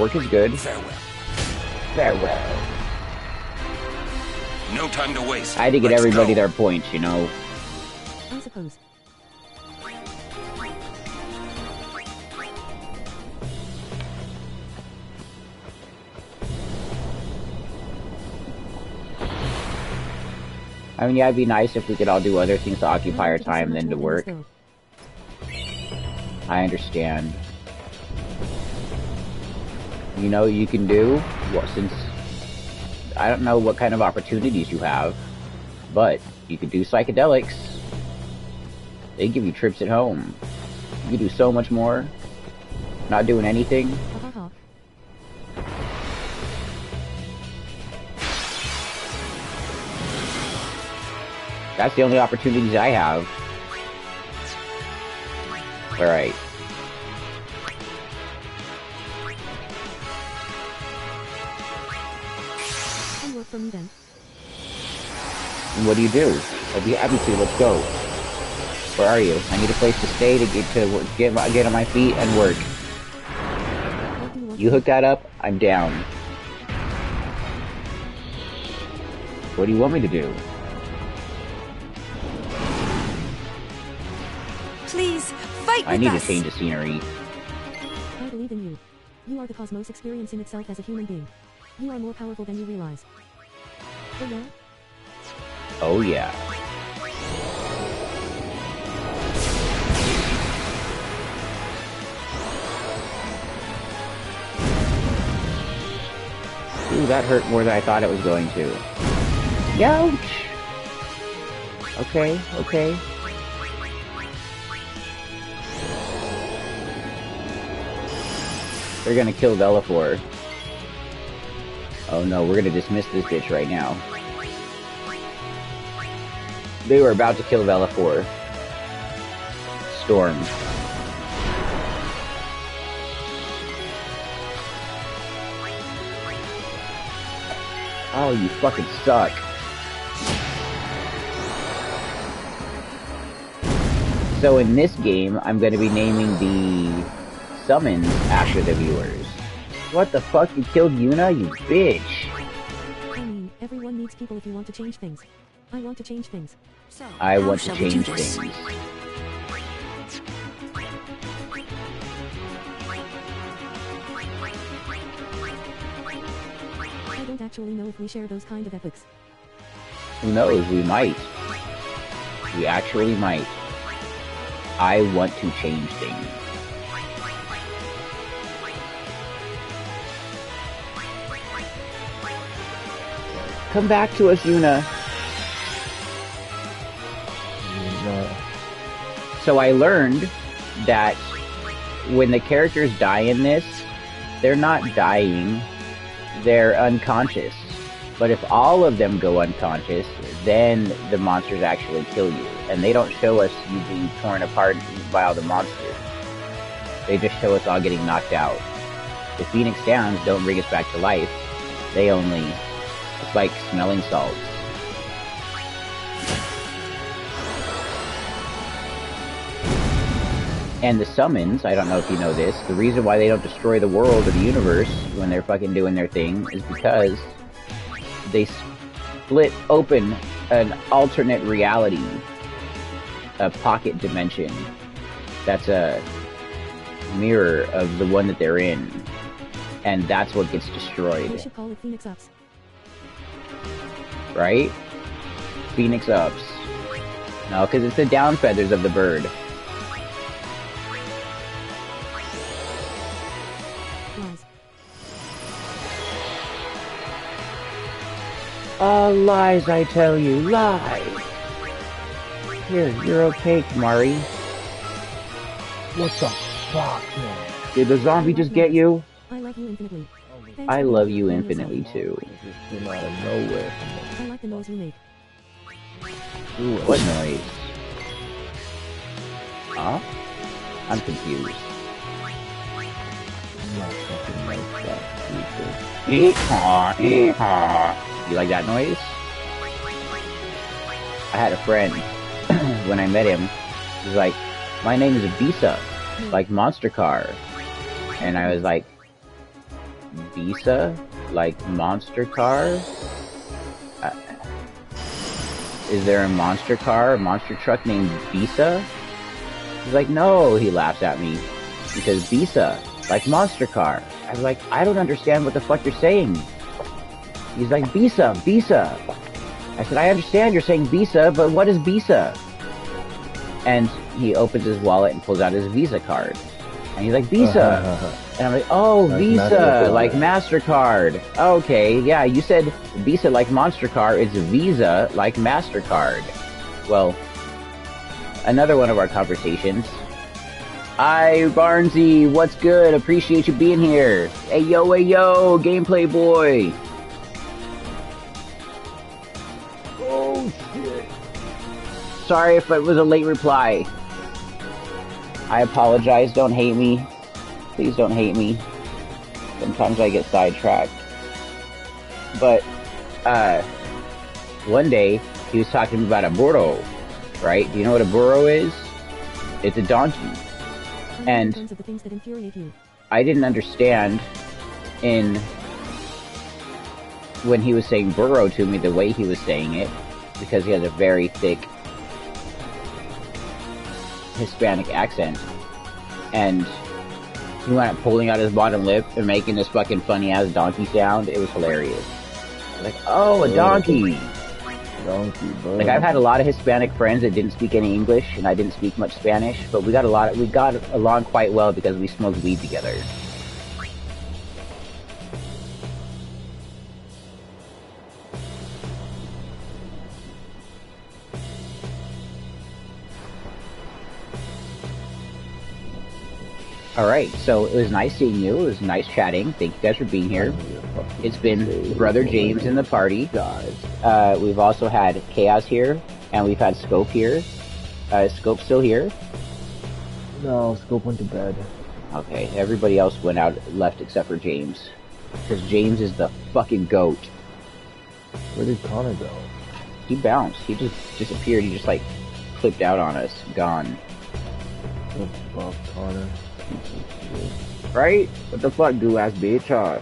Work is good. Farewell. Farewell. No time to waste. I had to get Let's everybody go. their points, you know. I suppose. I mean, yeah, it'd be nice if we could all do other things to occupy our time than to work. I understand. You know, you can do, well, since I don't know what kind of opportunities you have, but you could do psychedelics. They give you trips at home. You can do so much more. Not doing anything. That's the only opportunities I have. Alright. Come work for me then. And what do you do? I'd be happy to. Let's go. Where are you? I need a place to stay to get on my feet and work. You hook that up, I'm down. What do you want me to do? Please, fight I with need us. to change the scenery. I believe in you. You are the cosmos experience in itself as a human being. You are more powerful than you realize. Oh yeah? Oh yeah. Ooh, that hurt more than I thought it was going to. Ouch! Okay, okay. They're gonna kill Velafor. Oh no, we're gonna dismiss this bitch right now. They were about to kill Velafor. Storm. Oh, you fucking suck. So in this game, I'm gonna be naming the summons after the viewers. What the fuck? You killed Yuna, you bitch! I mean, everyone needs people if you want to change things. I want to change things. So, I how want to shall we do change this? things. I don't actually know if we share those kind of ethics. Who knows? We might. We actually might. I want to change things. Come back to us, Yuna. So I learned that when the characters die in this, they're not dying, they're unconscious. But if all of them go unconscious, then the monsters actually kill you. And they don't show us you being torn apart by all the monsters. They just show us all getting knocked out. The Phoenix Downs don't bring us back to life. They only... It's like smelling salts. And the summons, I don't know if you know this, the reason why they don't destroy the world or the universe when they're fucking doing their thing is because they split open an alternate reality, a pocket dimension that's a mirror of the one that they're in, and that's what gets We destroyed, should call it Phoenix Ups. right? Phoenix Ups. No, because it's the down feathers of the bird. Lies. Lies, I tell you, lies. Here, you're okay, Kamari. What the fuck, man? Did the zombie just get you? I love you infinitely. Thanks I for love being you yourself. infinitely too. It just came out of nowhere. I like the noise you make. Ooh, what noise? Huh? I'm confused. I'm not fucking like that, people. Hee-haw, hee-haw. You like that noise? I had a friend, when I met him, he was like, my name is Visa, like Monster Car. And I was like, Visa, like Monster Car? Is there a monster car, a monster truck named Visa? He's like, no, he laughs at me. He says, Visa, like Monster Car. I was like, I don't understand what the fuck you're saying. He's like, Visa, Visa. I said, I understand you're saying Visa, but what is Visa? And he opens his wallet and pulls out his Visa card. And he's like, Visa. And I'm like, oh, like Visa, like MasterCard. Okay, yeah, you said Visa like Monster Car. It's Visa like MasterCard. Well, another one of our conversations. Hi, Barnsey, what's good? Appreciate you being here. Hey, yo, Gameplay Boy. Oh, shit. Sorry if it was a late reply. I apologize, don't hate me. Please don't hate me. Sometimes I get sidetracked. But, one day, he was talking to me about a burro, right? Do you know what a burro is? It's a donkey. And I didn't understand when he was saying burro to me, the way he was saying it, because he has a very thick Hispanic accent. And he went pulling out his bottom lip and making this fucking funny ass donkey sound. It was hilarious. Like, oh, a donkey. Donkey, bro. Like, I've had a lot of Hispanic friends that didn't speak any English, and I didn't speak much Spanish, but we got along quite well because we smoked weed together. Alright, so it was nice seeing you, it was nice chatting, thank you guys for being here. It's been Brother James in the party. We've also had Chaos here, and we've had Scope here. Scope still here? No, Scope went to bed. Okay, everybody else went out, left except for James. Because James is the fucking GOAT. Where did Connor go? He bounced, he just disappeared, he just like flipped out on us, gone. What the fuck, Connor? Right? What the fuck, do-ass bitch?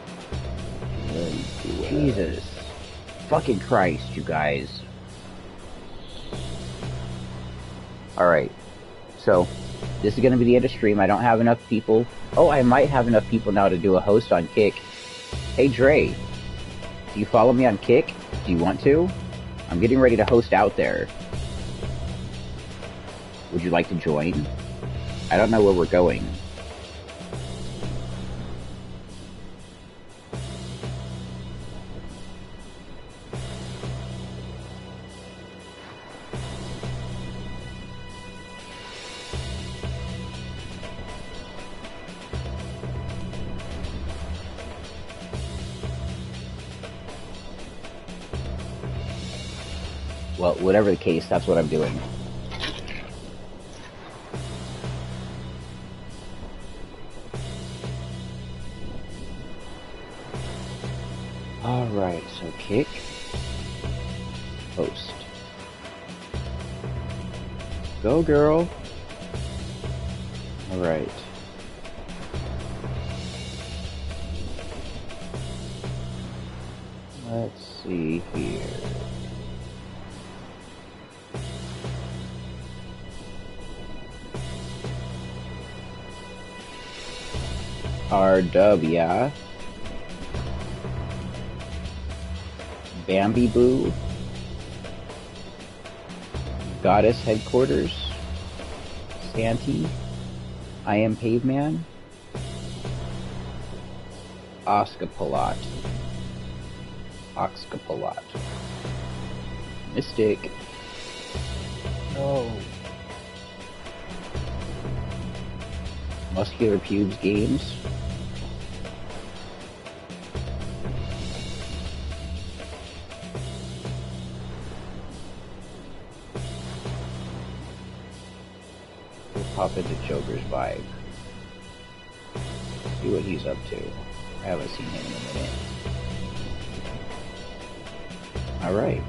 Jesus. Fucking Christ, you guys. Alright. So, this is gonna be the end of stream. I don't have enough people. Oh, I might have enough people now to do a host on Kick. Hey, Dre. Do you follow me on Kick? Do you want to? I'm getting ready to host out there. Would you like to join? I don't know where we're going. Well, whatever the case, that's what I'm doing. Alright, so Kick. Host. Go, girl. Alright. Let's see here. RW. Bambi Boo. Goddess Headquarters. Santy. I Am Paveman. Oskapalat. Oxcapalat. Mystic. No. Muscular Pubes Games. We'll pop into Joker's Vibe. See what he's up to. I haven't seen him in a minute. Alright.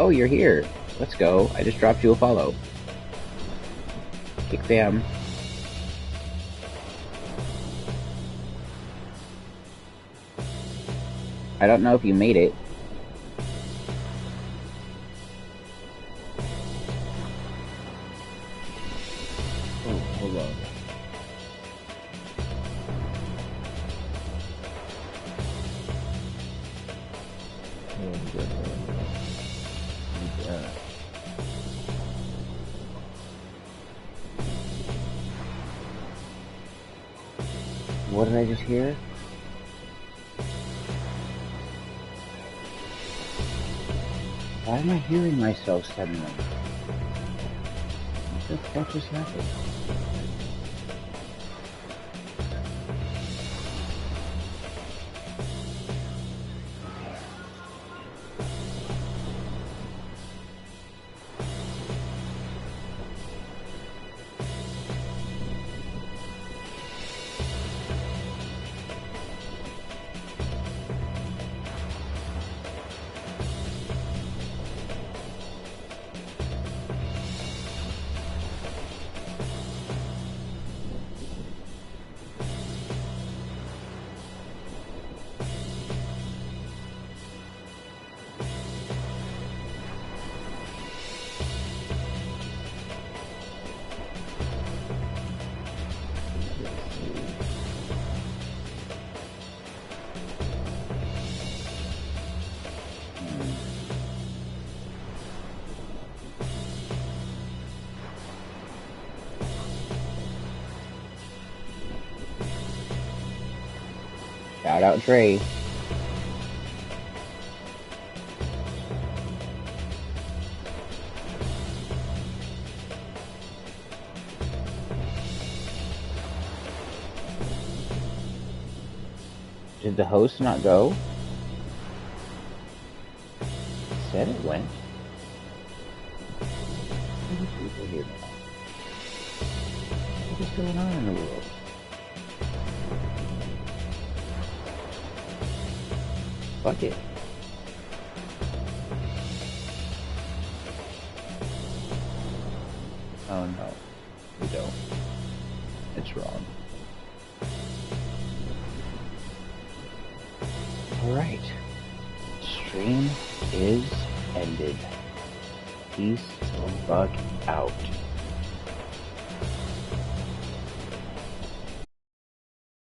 Oh, you're here. Let's go. I just dropped you a follow. Kick fam. I don't know if you made it. Oh, hold on. What did I just hear? Why am I hearing myself suddenly? What the fuck just happened? Shout out Trey. Did the host not go? It said it went. How many people here now? What is going on in the world? Fuck it. Oh no, we don't. It's wrong. Alright. Stream is ended. Peace the fuck out.